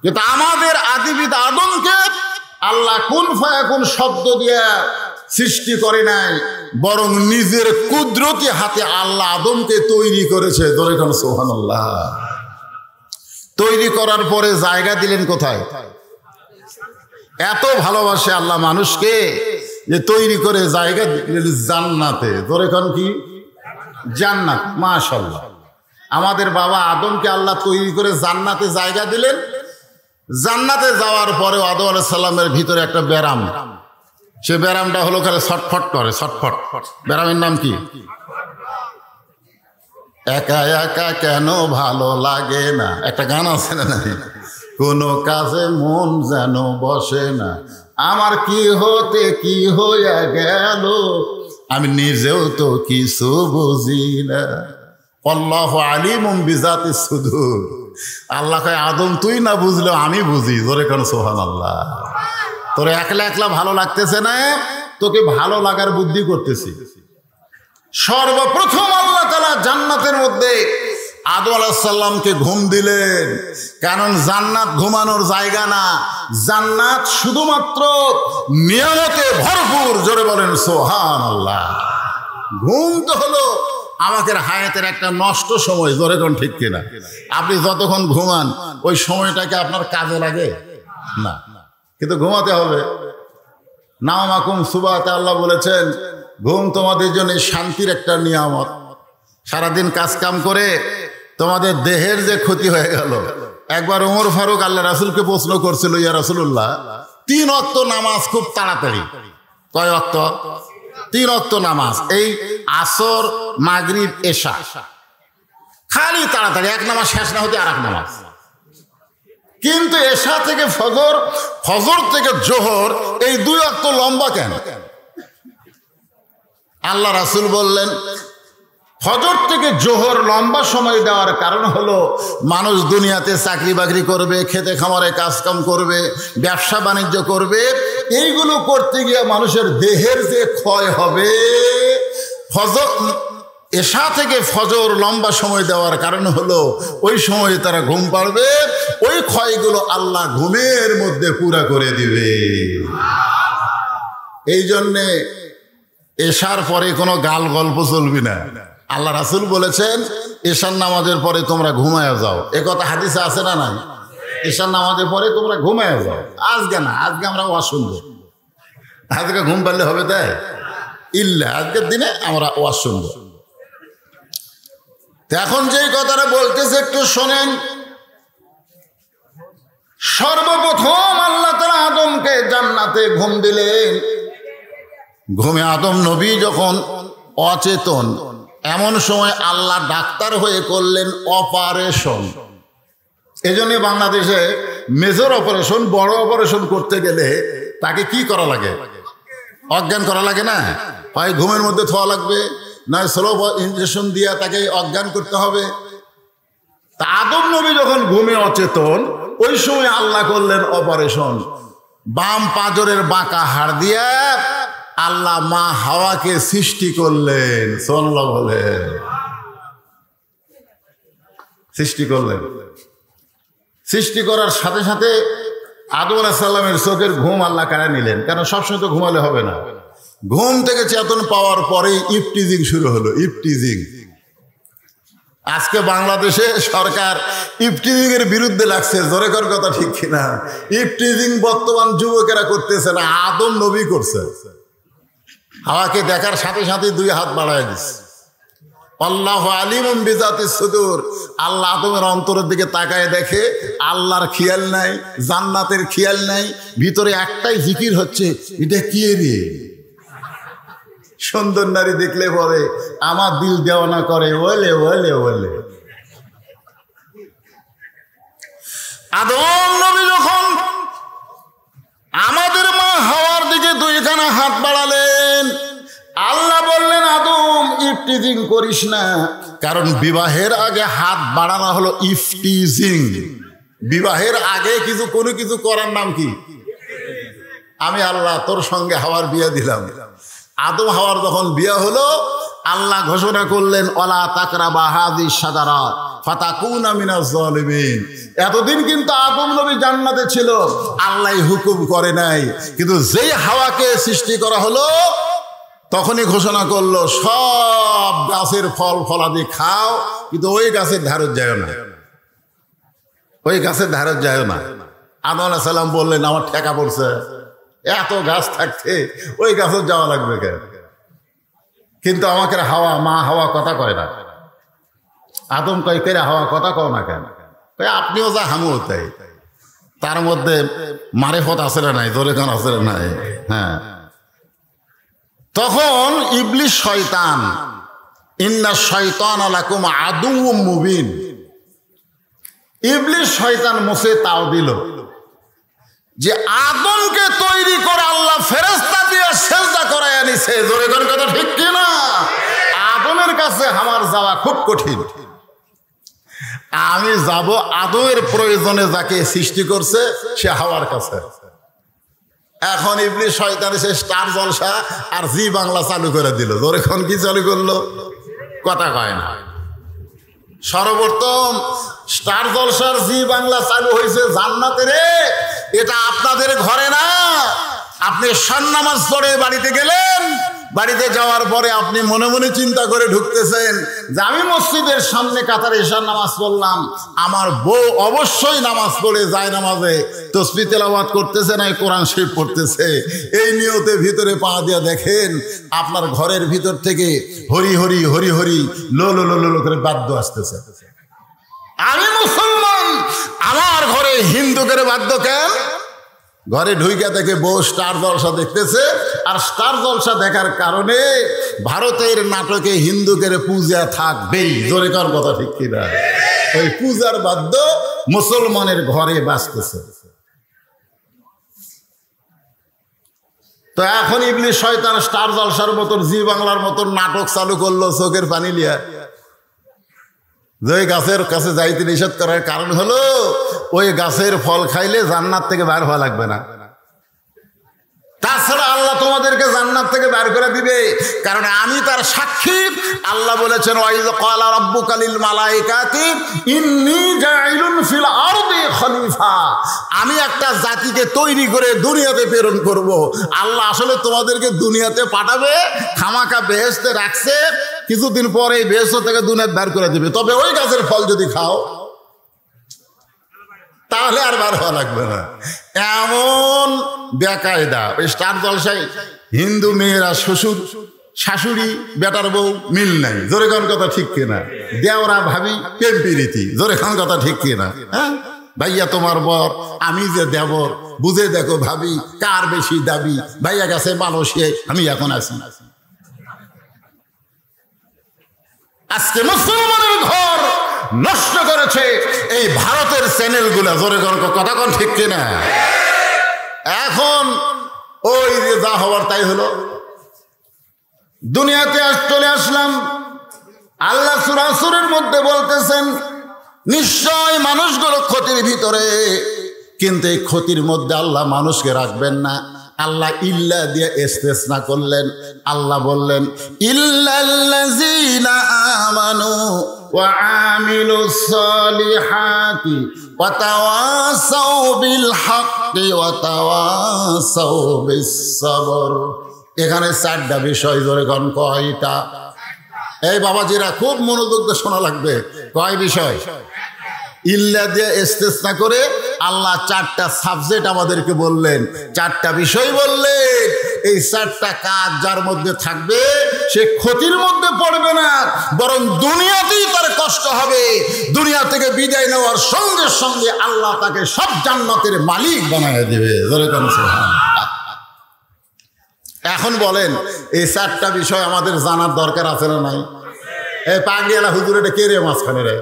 কিন্তু আমাদের আদিবিদ আদমকে আল্লাহ কুন ফায়াকুন শব্দ দিয়ে সৃষ্টি করে নাই, বরং নিজের কুদরতি হাতে আল্লাহ আদমকে তৈরি করেছে। ধরে কোন সুবহানাল্লাহ। তৈরি করার পরে জায়গা দিলেন কোথায়? এত ভালোবাসে আল্লাহ মানুষকে যে তৈরি করে জায়গা দিলেন জান্নাতে। ধরে কোন কি? জান্নাত। মাশাআল্লাহ। আমাদের বাবা আদমকে আল্লাহ তৈরি করে জান্নাতে জায়গা দিলেন। জান্নাতে যাওয়ার পরে আদম আলাইহিস সালামের ভিতরে একটা ব্যারাম, সে ব্যারামটা হলো খালি ছটফট করে, ছটফট। ব্যারামের নাম কি? একা একা কেন ভালো লাগে না, একটা গান আছে না? কোনো কাজে মন যেন বসে না, আমার কি হতে কি হইয়া গেল, আমি নিজেও তো কিছু বুঝি না। আল্লাহু আলিমুম বিজাতিস সুদূর। আল্লাহ কয় আদম তুই না বুঝলেও আমি বুঝি। জোরে কোন সুবহানাল্লাহ। তোর একলা একলা ভালো লাগতেছে না, তোকে ভালো লাগার বুদ্ধি করতেছি। সর্বপ্রথম আল্লাহ তাআলা জান্নাতের মধ্যে আদম আলাইহিস সালামকে ঘুম দিলেন, কারণ জান্নাত ঘুমানোর জায়গা না, জান্নাত শুধুমাত্র নিয়ামতে ভরপুর। জোরে বলেন সুবহানাল্লাহ। ঘুম তো হলো আমাদের হায়াতের একটা নষ্ট সময়। জোরে কোন ঠিক কিনা? আপনি যতক্ষণ ঘুমান ওই সময়টাকে আপনার কাজে লাগে না, কিন্তু ঘুমাতে হবে। নাওমাকুম সুবাতে আল্লাহ বলেছেন ঘুম তোমাদের জন্য শান্তির একটা নিয়ামত। সারাদিন কাজ কাম করে তোমাদের দেহের যে ক্ষতি হয়ে গেল। একবার ওমর ফারুক আল্লাহ রাসূলকে প্রশ্ন করছিল, ইয়া রাসূলুল্লাহ 3 ওয়াক্ত নামাজ খুব তাড়াতাড়ি, কয় ওয়াক্ত? 3 ওয়াক্ত নামাজ, এই আসর মাগরিব এশা, খালি তাড়াতাড়ি, এক নামাজ শেষ না হতে আর এক নামাজ। কিন্তু এশা থেকে ফজর, ফজর থেকে জোহর, এই 2 ওয়াক্ত লম্বা কেন? আল্লাহ রাসূল বললেন ফজর থেকে জোহর লম্বা সময় দেওয়ার কারণ হলো মানুষ দুনিয়াতে চাকরি বাকরি করবে, খেতে খামারে কাজ কাম করবে, ব্যবসা বাণিজ্য করবে, এইগুলো করতে গিয়ে মানুষের দেহের যে ক্ষয় হবে, ফজর এশা থেকে ফজর লম্বা সময় দেওয়ার কারণ হলো ওই সময়ে তারা ঘুম পাড়বে, ওই ক্ষয়গুলো আল্লাহ ঘুমের মধ্যে পুরা করে দিবে। এই জন্যে এশার পরে কোনো গাল গল্প চলবি না। আল্লাহ রাসূল বলেছেন এশার নামাজের পরে তোমরা ঘুমায় যাও। এ কথা হাদিসে আছে না নাই? এশার নামাজের পরে তোমরা ঘুমায় যাও। আজকে না, আজকে আমরা ওয়াজ শুনবো। আজকে ঘুম পারলে হবে তাই? ইল্লা আজকের দিনে আমরা ওয়াজ শুনবো। এখন যেই কথাটা বলতেছে একটু শোনেন। সর্বপ্রথম আল্লাহ তাআলা আদমকে জান্নাতে ঘুম দিলেন। ঘুমে আদম নবী যখন অচেতন, এমন সময় আল্লাহ ডাক্তার হয়ে করলেন অপারেশন। এই জন্য বাংলাদেশে মেজর অপারেশন, বড় অপারেশন করতে গেলে তাকে কি করা লাগে? অজ্ঞান করা লাগে না? হয় ঘুমের মধ্যে থোয়া লাগবে, নয় স্লো ইঞ্জেকশন দিয়ে তাকে অজ্ঞান করতে হবে। তা আদম নবী যখন ঘুমে অচেতন, ওই সময় আল্লাহ করলেন অপারেশন। বাম পাঁজরের বাঁকা হাড় দিয়ে আল্লাহ মা হাওয়াকে সৃষ্টি করলেন। সুবহানাল্লাহ বলে সৃষ্টি করলেন। সৃষ্টি করার সাথে সাথে আদম আলাইহিস সালামের চোখের ঘুম আল্লাহ কাড়া নিলেন, কারণ সবসময় তো ঘুমালে হবে না। ঘুম থেকে চেতন পাওয়ার পরেই ইফটিজিং শুরু হলো। ইফটিজিং আজকে বাংলাদেশে সরকার ইফটিজিং এর বিরুদ্ধে লাগছে। জোরে কর কথা ঠিক কিনা? ইফটিজিং বর্তমান যুবকেরা করতেছে না, আদম নবী করছে। হাওয়াকে দেখার সাথে সাথে 2 হাত বাড়ায় দিচ্ছে। আল্লাহু আলিমুম বিজাতিস সুদূর। আল্লাহ আদমের অন্তরের দিকে তাকায় দেখে আল্লাহর খেয়াল নাই, জান্নাতের খেয়াল নাই, ভিতরে একটাই জিকির হচ্ছে, এটা কি রে? সুন্দর নারী দেখলে পরে আমার দিল দেওয়ানা করে, ওলে ওলে ওলে। আদম নবী যখন আমাদের মা হাওয়ার দিকে 2খানা হাত বাড়ালেন, আল্লাহ বললেন আদম ইফটিজিং করিস না, কারণ বিবাহের আগে হাত বাড়ানো হলো ইফটিজিং। বিবাহের আগে কোনো কিছু করার নাম কি? আমি আল্লাহ তোর সঙ্গে হাওয়ার বিয়ে দিলাম। আদম হাওয়ার যখন বিয়ে হলো, আল্লাহ ঘোষণা করলেন ওয়ালা তাকরাবা হাযিহিশ শাজারাত ফাতাকুনা মিনাজ জালিমিন। এতদিন কিন্তু আদম নবী জান্নাতে ছিল, আল্লাহ হুকুম করে নাই, কিন্তু যেই হাওয়াকে সৃষ্টি করা হলো তখনই ঘোষণা করলো সব গাছের ফল ফলাদি খাও, কিন্তু ওই গাছের ধারে যায় না, ওই গাছের ধারে যায় না। আদম আলাইহিস সালাম বললেন আমার ঠেকা পড়ছে, এত গাছ থাকতে ওই গাছে যাওয়া লাগবে কেন? কিন্তু আমাকে হাওয়া, মা হাওয়া কথা কয় না। আদম কয় কেরে হাওয়া কথা কও না কেন? আপনিও যা হামুও তাই। তার মধ্যে মারিফত আছে না নাই, জোরে কান আছে না নাই? হ্যাঁ। তখন ইবলিস শয়তান, ইন্না শাইতানা লাকুম আদুউম মুবিন, ইবলিস শয়তান মুসে তাও দিল যে আদমকে তৈরি করে আল্লাহ ফেরেশতা দিয়ে সেজদা করায় আনিছে। জোরে কোন কথা ঠিক কি না? আদমের কাছে আমার যাওয়া খুব কঠিন, আমি যাব আদমের প্রয়োজনে যাকে সৃষ্টি করছে সে হাওয়ার কাছে। এখন ইবলিস শয়তান এসে স্টার জলসা আর জি বাংলা চালু করে দিল। জোরে কোন কি চালু করলো? কথা কয় না। সর্বপ্রথম স্টার জলসার জি বাংলা চালু হয়েছে জান্নাতে রে, এটা আপনাদের ঘরে না। আপনি ঈশার নামাজ পড়ে বাড়িতে গেলেন, বাড়িতে যাওয়ার পরে আপনি মনে মনে চিন্তা করে ঢুকতেছেন যে আমি মসজিদের সামনে কাতারে ঈশার নামাজ পড়লাম, আমার বউ অবশ্যই নামাজ পড়ে যায় নামাজে তাসবিহ তেলাওয়াত করতেছে না কোরআন শরীফ পড়তেছে। এই নিয়তে ভিতরে পা দিয়ে দেখেন আপনার ঘরের ভিতর থেকে হরি হরি হরি হরি লো লো লো লো করে বাদ্য আসতেছে। আমি মুসলমান, আমার ঘরে হিন্দু করে বাদ্য কেন? ঘরে ঢুইকা দেখে বউ স্টার জলসা দেখতেছে, আর স্টার জলসা দেখার কারণে ভারতের নাটকে হিন্দুদের পূজা থাকবেই। জোরে কর কথা ঠিক কিনা? ওই পূজার বাদ্য মুসলমানের ঘরে বাজতেছে। তো এখন ইবলিস শয়তান স্টার জলসার মতন জি বাংলার মতন নাটক চালু করলো চোখের পানি লিয়া। যে গাছের কাছে যাইতে নিষেধ করার কারণ হলো ওই গাছের ফল খাইলে জান্নাত থেকে বের হওয়া লাগবে না। তাছাড়া আল্লাহ তোমাদেরকে জান্নাত থেকে বের করে দিবে, কারণ আমি তার সাক্ষী। আল্লাহ বলেছেন ওয়াইজ ক্বালা রাব্বুকা লিল মালাইকাতি ইন্নী জাইলুন ফিল আরদি খলিফা, আমি একটা জাতিকে তৈরি করে দুনিয়াতে প্রেরণ করব। আল্লাহ আসলে তোমাদেরকে দুনিয়াতে পাঠাবে, খামাকা বেহেশতে রাখছে, কিছুদিন পরে এই বেহেশত থেকে দুনিয়াতে বের করে দিবে। তবে ওই গাছের ফল যদি খাও তাহলে আর বার হওয়া লাগবে না। এমন বেকায়দা। ওই স্টার জলসায় হিন্দু মেয়েরা শ্বশুর শাশুড়ি বেটার বউ মিল নাই। জোরে কোন কথা ঠিক কিনা? দেওরা ভাবি প্রেম প্রীতি। জোরে কোন কথা ঠিক কিনা? হ্যাঁ, ভাইয়া তোমার বর, আমি যে দেবর, বুঝে দেখো ভাবি কার বেশি দাবি। ভাইয়া গেছে মালয়েশিয়া, আমি এখন আছি। আজকে মুসলমানের ঘর নষ্ট করেছে এই ভারতের চ্যানেলগুলা। জোরে কথা কোন ঠিক কিনা? এখন ওই যে যা হওয়ার তাই হলো। দুনিয়াতে চলে আসলাম। আল্লাহ সূরা আসরের মধ্যে বলতেছেন নিশ্চয় মানুষগুলো ক্ষতির ভিতরে, কিন্তু এই ক্ষতির মধ্যে আল্লাহ মানুষকে রাখবেন না। আল্লাহ ইল্লা দিয়ে ইস্তেসনা করলেন। আল্লাহ বললেন ইল্লাল্লাযীনা আমানু ওয়া আমিলুস সালিহাতি ওয়া তাওয়াসাউ বিল হাক্কি ওয়া তাওয়াসাউ বিস সাবর। এখানে চারটা বিষয় ধরে কোন কয়টা? এই বাবাজিরা খুব মনোযোগ দিয়ে শোনা লাগবে। কয় বিষয়? ইল্লা দিয়ে ইস্তেসনা করে আল্লাহ চারটা সাবজেক্ট আমাদেরকে বললেন, চারটা বিষয় বললেন। এই চারটা কাজ যার মধ্যে থাকবে সে ক্ষতির মধ্যে পড়বে না, বরং দুনিয়াতেই তার কষ্ট হবে। দুনিয়া থেকে বিদায় নেওয়ার সঙ্গে সঙ্গে আল্লাহ তাকে সব জান্নাতের মালিক বানায় দেবে। এখন বলেন এই চারটা বিষয় আমাদের জানার দরকার আছে না নাই? এই পাগড়িওয়ালা হুজুর এটা কে রে মাঝখানে রে?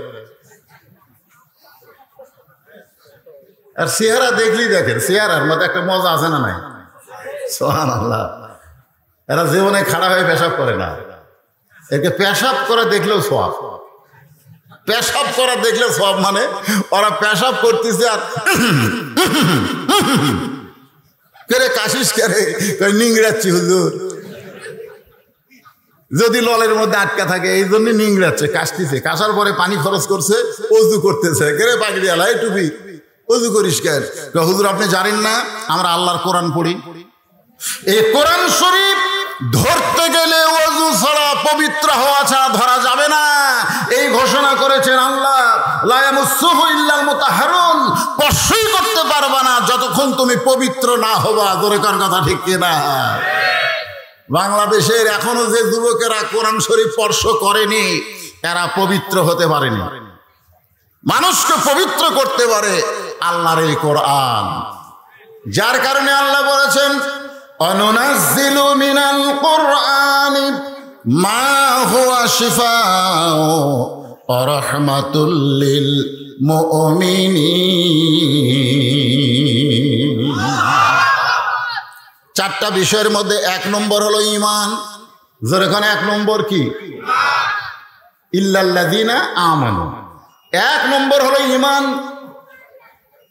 আর চেহারা দেখলেই দেখেন, চেহারার মধ্যে একটা মজা আছে না নাই? সুবহানাল্লাহ। এরা জীবনে খাড়া হয়ে পেশাব করে না, একে পেশাব করে দেখলেও সওয়াব। পেশাব করা দেখলে সওয়াব মানে ওরা পেশাব করতেছে আর কেরে কাশিস কেরে নিংড়াচ্ছি হুজুর। যদি ললের মধ্যে আটকা থাকে এই জন্য নিংড়াচ্ছে, কাশতেছে, কাশার পরে পানি খরচ করছে, অজু করতেছে, কেরে পাগড়ি আলা এই টুপি অজু করিস কেন? হুজুর আপনি জানেন না আমরা আল্লাহর কোরআন পড়ি, এই কোরআন শরীফ ধরতে গেলে ওযু ছাড়া, পবিত্র হওয়া ছাড়া ধরা যাবে না। এই ঘোষণা করেছেন আল্লাহ, লা ইয়ামাসসুহু ইল্লাল মুতাহহারুন, স্পর্শই করতে পারবা না যতক্ষণ তুমি পবিত্র না হবা। জোরে কার কথা ঠিক কিনা? বাংলাদেশের এখনো যে যুবকেরা কোরআন শরীফ স্পর্শ করেনি এরা পবিত্র হতে পারেনি। মানুষকে পবিত্র করতে পারে আল্লাহর এই কোরআন, যার কারণে আল্লাহ বলেছেন অনুনাজ্জিলু মিনাল কুরআনি মা হুয়া শিফাউ ওয়া রাহমাতুল লিল মুমিনিন। চারটা বিষয়ের মধ্যে এক নম্বর হলো ঈমান। যেখানে এক নম্বর কি? ইল্লাল্লাযিনা আমানু। এক নম্বর হলো ঈমান।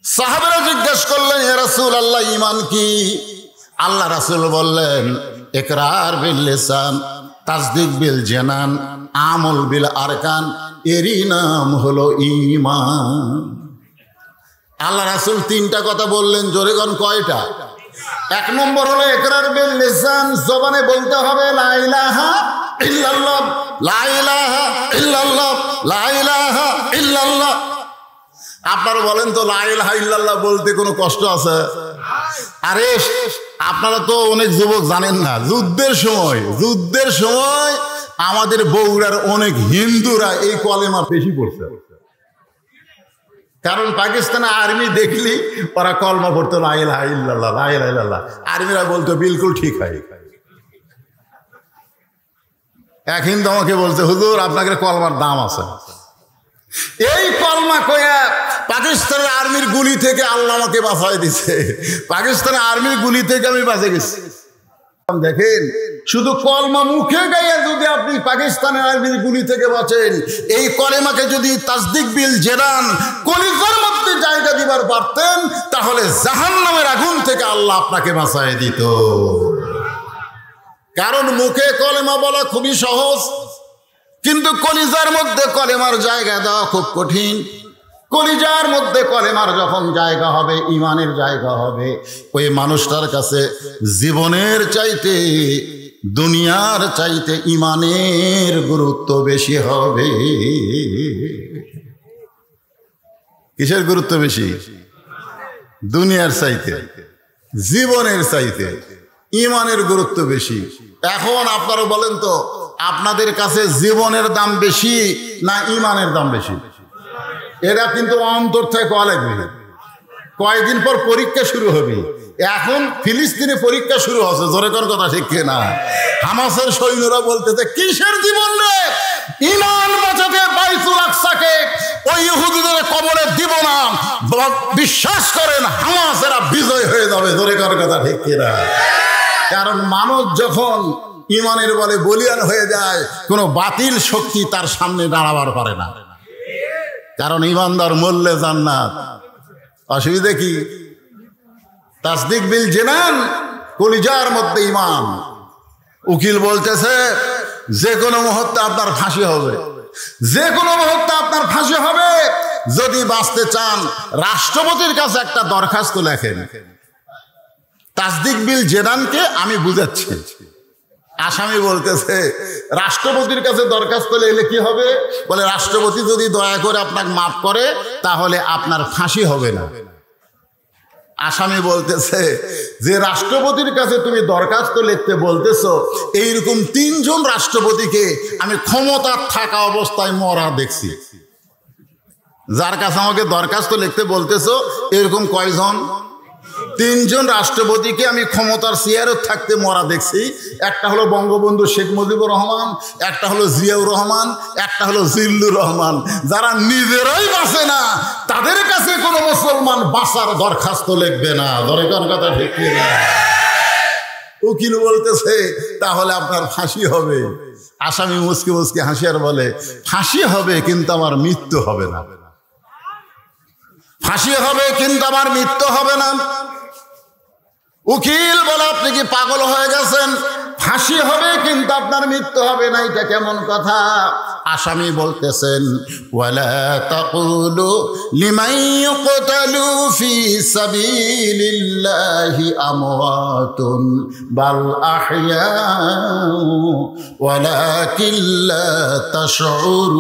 সাহাবারা জিজ্ঞেস করলেন ইয়া রাসূলুল্লাহ ঈমান কি? আল্লাহ রাসূল বললেন ইকরার বিল লিসান, তাসদীক বিল জানান, আমল বিল আরকান, এরই নাম হলো ঈমান। আল্লাহ রাসূল তিনটা কথা বললেন, জোরে কোন কয়টা? এক নম্বর হলো ইকরার বিল লিসান, জবানে বলতে হবে লা ইলাহা ইল্লাল্লাহ, লা ইলাহা ইল্লাল্লাহ, লা ইলাহা ইল্লাল্লাহ। আপনারা বলেন তো লা ইলাহা ইল্লাল্লাহ বলতে কোনো কষ্ট আছে? আরে আপনারা তো অনেক যুবক জানেন না, যুদ্ধের সময় আমাদের বগুড়ার অনেক হিন্দুরা এই কলেমা বেশি পড়ছে। কারণ পাকিস্তানে আর্মি দেখলি ওরা কলমা পড়তো লা ইলাহা ইল্লাল্লাহ, লা ইলাহা ইল্লাল্লাহ। আর্মিরা বলতো বিলকুল ঠিক হয়। এক হিন্দু আমাকে বলছে হুজুর আপনাকে কলমার দাম আছে। এই কলমা কয়া পাকিস্তানের আর্মির গুলি থেকে আল্লাহ আমাকে বাঁচাই দিছে। পাকিস্তানের আর্মির গুলি থেকে আমি বাঁচে গেছি। দেখেন শুধু কলমা মুখে গাইয়া যদি আপনি পাকিস্তানের আর্মির গুলি থেকে বাঁচেন, এই কলেমাকে যদি তাসদীক বিল জানান কলিজার মধ্যে জায়গা দিবার পারতেন, তাহলে জাহান্নামের আগুন থেকে আল্লাহ আপনাকে বাঁচাই দিত। কারণ মুখে কলেমা বলা খুবই সহজ, কিন্তু কলিজার মধ্যে কলেমার জায়গা দেওয়া খুব কঠিন। কলিজার মধ্যে কলেমার যখন জায়গা হবে, ঈমানের জায়গা হবে, ওই মানুষটার কাছে জীবনের চাইতে, দুনিয়ার চাইতে ঈমানের গুরুত্ব বেশি হবে। কিসের গুরুত্ব বেশি? দুনিয়ার চাইতে, জীবনের চাইতে ঈমানের গুরুত্ব বেশি। এখন আপনারা বলেন তো আপনাদের কাছে জীবনের দাম বেশি না ঈমানের দাম বেশি? এরা কিন্তু অন্তর থেকে কয়া লাগবে। কয়েকদিন পর পরীক্ষা শুরু হবে। এখন ফিলিস্তিনে পরীক্ষা শুরু হচ্ছে, জোরে কোন কথা ঠিক না? হামাসের সৈন্যরা বলতেছে কিসের জীবন রে, ঈমান বাঁচাতে বাইতুল আকসাকে ওই ইহুদিদের কবরে দিব না। বিশ্বাস করেন হামাসেরা বিজয় হয়ে যাবে, জোরে কোন কথা ঠিক না? কারণ মানুষ যখন ঈমানের বলে বলিয়ান হয়ে যায়, কোনো বাতিল শক্তি তার সামনে দাঁড়াবার পারে না। কারণ ঈমানদার মরলে জান্নাত। অসুবিধা কি? তাসদীক বিল জানান, কলিজার মধ্যে ঈমান। উকিল বলতেছে যে কোনো মুহূর্তে আপনার ফাঁসি হবে, যে কোনো মুহূর্তে আপনার ফাঁসি হবে। যদি বাঁচতে চান রাষ্ট্রপতির কাছে একটা দরখাস্ত লেখেন। তাসদীক বিল জানানকে আমি বুঝাচ্ছি। আসামি বলতেছে রাষ্ট্রপতির কাছে দরখাস্ত লিখলে কি হবে? বলে রাষ্ট্রপতি যদি দয়া করে আপনাকে মাফ করে তাহলে আপনার ফাঁসি হবে না। আসামি বলতেছে যে রাষ্ট্রপতির কাছে তুমি দরখাস্ত লিখতে বলতেছো, এইরকম 3 জন রাষ্ট্রপতিকে আমি ক্ষমতা থাকা অবস্থায় মরা দেখছি। যার কাছে আমাকে দরখাস্ত লিখতে বলতেছো এরকম কয়জন? 3 জন রাষ্ট্রপতিকে আমি ক্ষমতার চেয়ারে থাকতে মরা দেখছি। একটা হলো বঙ্গবন্ধু শেখ মুজিবুর রহমান, একটা হলো জিয়াউর রহমান, একটা হলো জিল্লুর রহমান। যারা নিজেরাই বাঁচে না তাদের কাছে কোনো মুসলমান বাঁচার দরখাস্ত লিখবে না। দরকার কথা ঠিক না? উকিল বলতেছে তাহলে আপনার ফাঁসি হবে। আসামি মুসকে মুসকে হাসিয়ার বলে ফাঁসি হবে কিন্তু আমার মৃত্যু হবে না। ফাঁসি হবে কিন্তু আমার মৃত্যু হবে না। উকিল বলে আপনি কি পাগল হয়ে গেছেন? ফাঁসি হবে কিন্তু আপনার মৃত্যু হবে না, এটা কেমন কথা? আসামি বলতেছেন ওয়ালা তাকুলু লিমান ইউকতালু ফি সাবিলিল্লাহি আমওয়াতুন বাল আহইয়াউ ওয়ালাকিন লা তাশউরুন।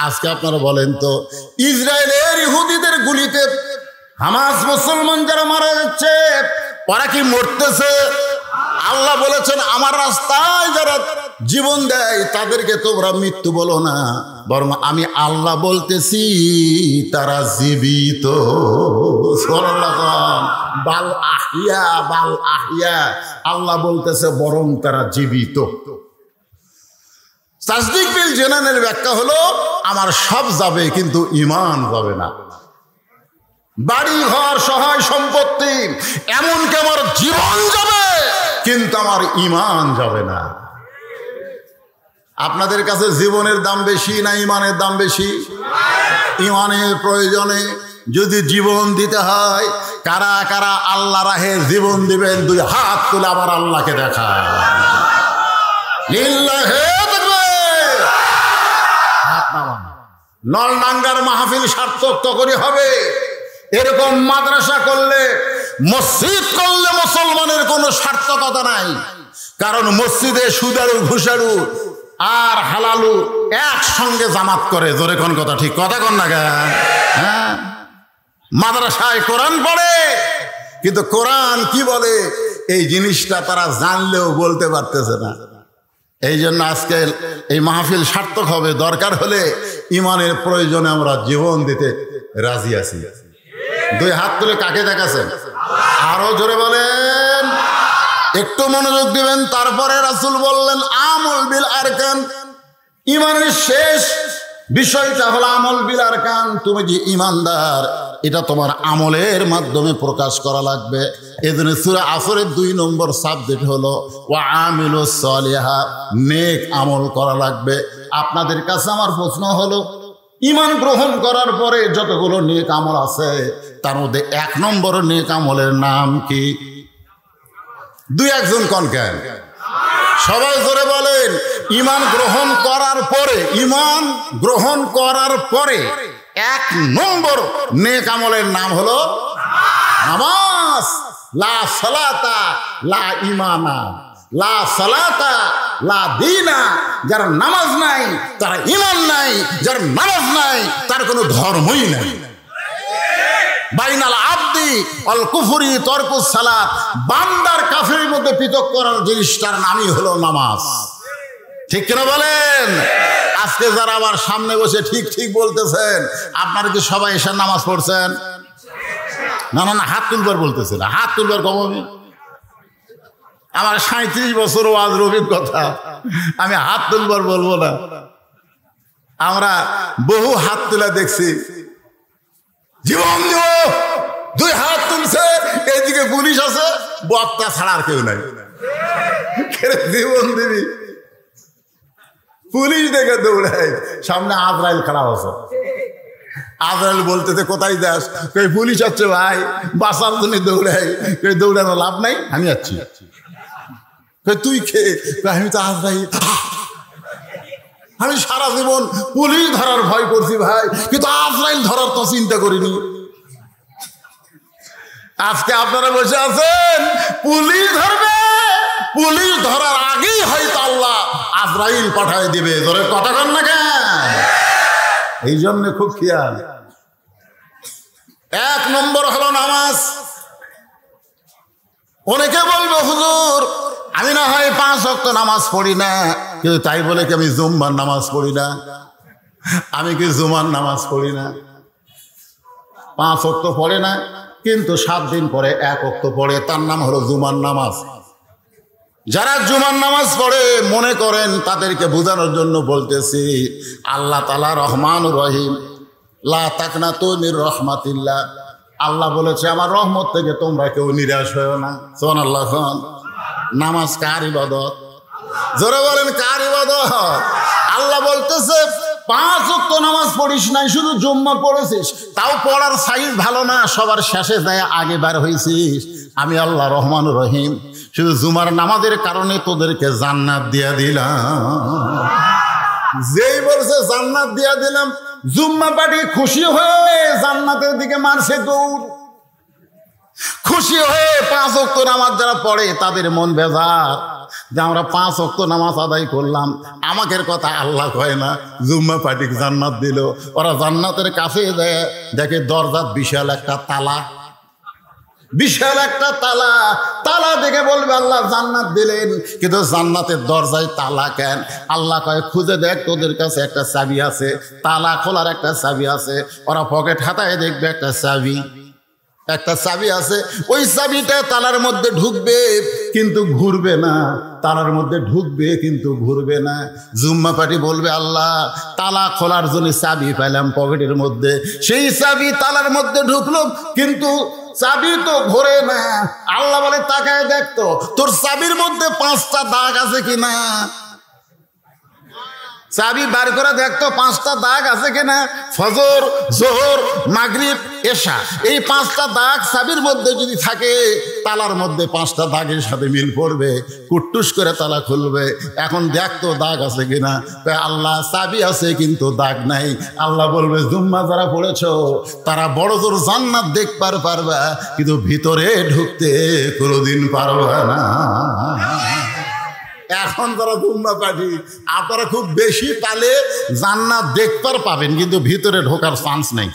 আজকে আপনারা বলেন তো, ইসরায়েলের ইহুদিদের গুলিতে হামাস মুসলমান যারা মারা যাচ্ছে, ওরা কি মরতেছে? আল্লাহ বলেছেন আমার রাস্তায় যারা জীবন দেয় তাদেরকে তোমরা মৃত্যু বলো না, বরং আমি আল্লাহ বলতেছি তারা জীবিত। বাল আহিয়া, বাল আহিয়া, আল্লাহ বলতেছে বরং তারা জীবিত। তাসদিক বিল জানানের ব্যাখ্যা হলো আমার সব যাবে কিন্তু ঈমান যাবে না। বাড়ি ঘর সহায় সম্পত্তি, এমনকি আমার জীবন যাবে কিন্তু আমার ঈমান যাবে না। আপনাদের কাছে জীবনের দাম বেশি না ঈমানের দাম বেশি? ঈমানের প্রয়োজনে যদি জীবন দিতে হয়, কারা কারা আল্লাহ রাহে জীবন দিবেন? দুই হাত তুলে আবার আল্লাহকে দেখায়। নলডাঙ্গার মাহফিল সার্থক তখনই হবে। এরকম মাদ্রাসা করলে, মসজিদ করলে মুসলমানের কোনো সার্থকতা নাই। কারণ মসজিদে সুদারু ঘুষারু আর হালালু একসঙ্গে জামাত করে। জোরে কোন কথা, ঠিক কথা কোন না? হ্যাঁ, মাদ্রাসায় কোরআন পড়ে কিন্তু কোরআন কি বলে এই জিনিসটা তারা জানলেও বলতে পারতেছে না। এই জন্য আজকে এই মাহফিল সার্থক হবে। দরকার হলে ঈমানের প্রয়োজনে আমরা জীবন দিতে রাজি আছি। দুই হাত তুলে কাকে দেখাচ্ছেন? আরো জোরে বলেন, একটু মনোযোগ দিবেন। তারপরে রাসূল বললেন আমল বিল আরকান, ঈমানের শেষ বিষয়টা হলো আমল বিল আরকান। তুমি যে ঈমানদার এটা তোমার আমলের মাধ্যমে প্রকাশ করা লাগবে। এজন্য সূরা আসরের 2 নম্বর সাবজেক্ট হলো ওয়া আমিলুস সলিহা, নেক আমল করা লাগবে। আপনাদের কাছে আমার প্রশ্ন হলো, ঈমান গ্রহণ করার পরে যতগুলো নেক আমল আছে তার মধ্যে 1 নম্বর নেক আমলের নাম কি? দুই একজন কোন কেন? সবাই জোরে বলেন। ঈমান গ্রহণ করার পরে, ঈমান গ্রহণ করার পরে 1 নম্বর নেক আমলের নাম হলো নামাজ। লা সালাতা লা ঈমানা, লা সালাতা লা দীনা। যার নামাজ নাই তার ঈমান নাই, যার নামাজ নাই তার কোনো ধর্মই নাই। বাইনাল আবদি অল কুফরি তরকুস সালাত, বান্দার কাফেরের মধ্যে পৃথক করার জিনিসটার নামই হলো নামাজ। ঠিক কিনা বলেন? আজকে যারা আবার সামনে বসে ঠিক ঠিক বলতেছেন, আপনারা কি সবাই এসে নামাজ পড়ছেন? না না না, হাত তুলবার বলতেছে না, হাত তুলবার কমই। আমার 37 বছর ওয়াজের অভিজ্ঞতা, আমি হাত তুলবার বলবো না। আমরা বহু হাত তুলে দেখছি, জীবন দিব, 2 হাত তুলছে, এইদিকে পুলিশ আছে, বক্তা ছাড়া আর কেউ নাই। জীবন দিবি, পুলিশ দেখে দৌড়ায়, সামনে আজরাইল খাড়া আছে। আজরাইল বলতেছে কোথায় যাস? কই পুলিশ হচ্ছে ভাই, বাঁচার জন্য দৌড়াই। কই দৌড়ানো লাভ নাই, আমি যাচ্ছি। কই তুই খেয়ে? আমি তো আজরাইল। আমি সারা জীবন পুলিশ ধরার ভয় করছি ভাই, কিন্তু আজরাইল ধরার তো চিন্তা করিনি। আজকে আপনারা বসে আছেন, পুলিশ ধরবে, পুলিশ ধরার আগেই হয়তো আল্লাহ আজরাইল পাঠায় দিবে। ধরে কথা কন না কেন? এই জন্য খুব খেয়াল। 1 নম্বর হলো নামাজ। অনেকে বলবো হুজুর আমি না হয় 5 ওয়াক্ত নামাজ পড়ি না, কিন্তু তাই বলে কি আমি জুম্মার নামাজ পড়ি না? আমি কি জুমার নামাজ পড়ি না? 5 ওয়াক্ত পড়ে না, কিন্তু 7 দিন পরে 1 ওয়াক্ত পড়ে, তার নাম হলো জুমার নামাজ। যারা জুমার নামাজ পড়ে মনে করেন তাদেরকে বোঝানোর জন্য বলতেছি, আল্লাহ তাআলা রহমানুর রহিম, লা তাকনাতু মির রাহমাতিল্লাহ। আল্লাহ বলেছে আমার রহমত থেকে তোমরা কেউ নিরাশ হয়ো না। সুবহানাল্লাহ। নামাজ কার ইবাদত? জোরে বলেন কার ইবাদত? আল্লাহ বলতেছে 5 ওয়াক্ত নামাজ পড়িস নাই, শুধু জুম্মা পড়েছিস, তাও পড়ার সাইজ ভালো না, সবার শেষে যায় আগে বার হয়েছিস। আমি আল্লাহ রহমান রহিম শুধু জুমার নামাজের কারণে তোদেরকে জান্নাত দিয়া দিলাম। যেই বলছে জান্নাত দিয়া দিলাম, জুম্মা পার্টি খুশি হয়ে জান্নাতের দিকে মারছে দৌড়। খুশি হয়ে 5 ওয়াক্ত নামাজ যারা পড়ে তাদের মন বেজার যে আমরা 5 ওয়াক্ত নামাজ আদায় করলাম, আমাদের কথা আল্লাহ কয় না, জুম্মা পার্টি জান্নাত দিল। ওরা জান্নাতের কাছে যায়, দেখে দরজার বিশাল একটা তালা, বিশাল একটা তালা। তালা দেখে বলবে আল্লাহ জান্নাত দিলেন, কিন্তু জান্নাতের দরজায় তালা কেন? আল্লাহ কয় খুঁজে দেখ, তোদের কাছে একটা চাবি আছে, তালা খোলার একটা চাবি আছে। ওরা পকেট হাতায় দেখবে একটা চাবি, একটা চাবি আছে। ওই চাবিটা তালার মধ্যে ঢুকবে কিন্তু ঘুরবে না, তালার মধ্যে ঢুকবে কিন্তু ঘুরবে না। জুম্মা পার্টি বলবে আল্লাহ তালা খোলার জন্য চাবি পাইলাম পকেটের মধ্যে, সেই চাবি তালার মধ্যে ঢুকলো কিন্তু চাবি তো ঘোরে না। আল্লাহ বলে তাকায় দেখতো তোর চাবির মধ্যে 5টা দাগ আছে কিনা, চাবি বার করে দেখতো 5টা দাগ আছে কিনা। ফজর, জোহর, মাগরিব, এশা, এই 5টা দাগ চাবির মধ্যে যদি থাকে, তালার মধ্যে 5টা দাগের সাথে মিল পড়বে, কুট্টুস করে তালা খুলবে। এখন দেখতো দাগ আছে কিনা, আল্লাহ চাবি আছে কিন্তু দাগ নাই। আল্লাহ বলবে জুম্মা যারা পড়েছো তারা বড় জোর জান্নাত দেখবার পারবা, কিন্তু ভিতরে ঢুকতে কোনোদিন পারবা না। এখন যারা জুম্মা পার্টি আপনারা খুব বেশি তালে জান্নাত দেখবার পাবেন, কিন্তু ভিতরে ঢোকার চান্স নেই।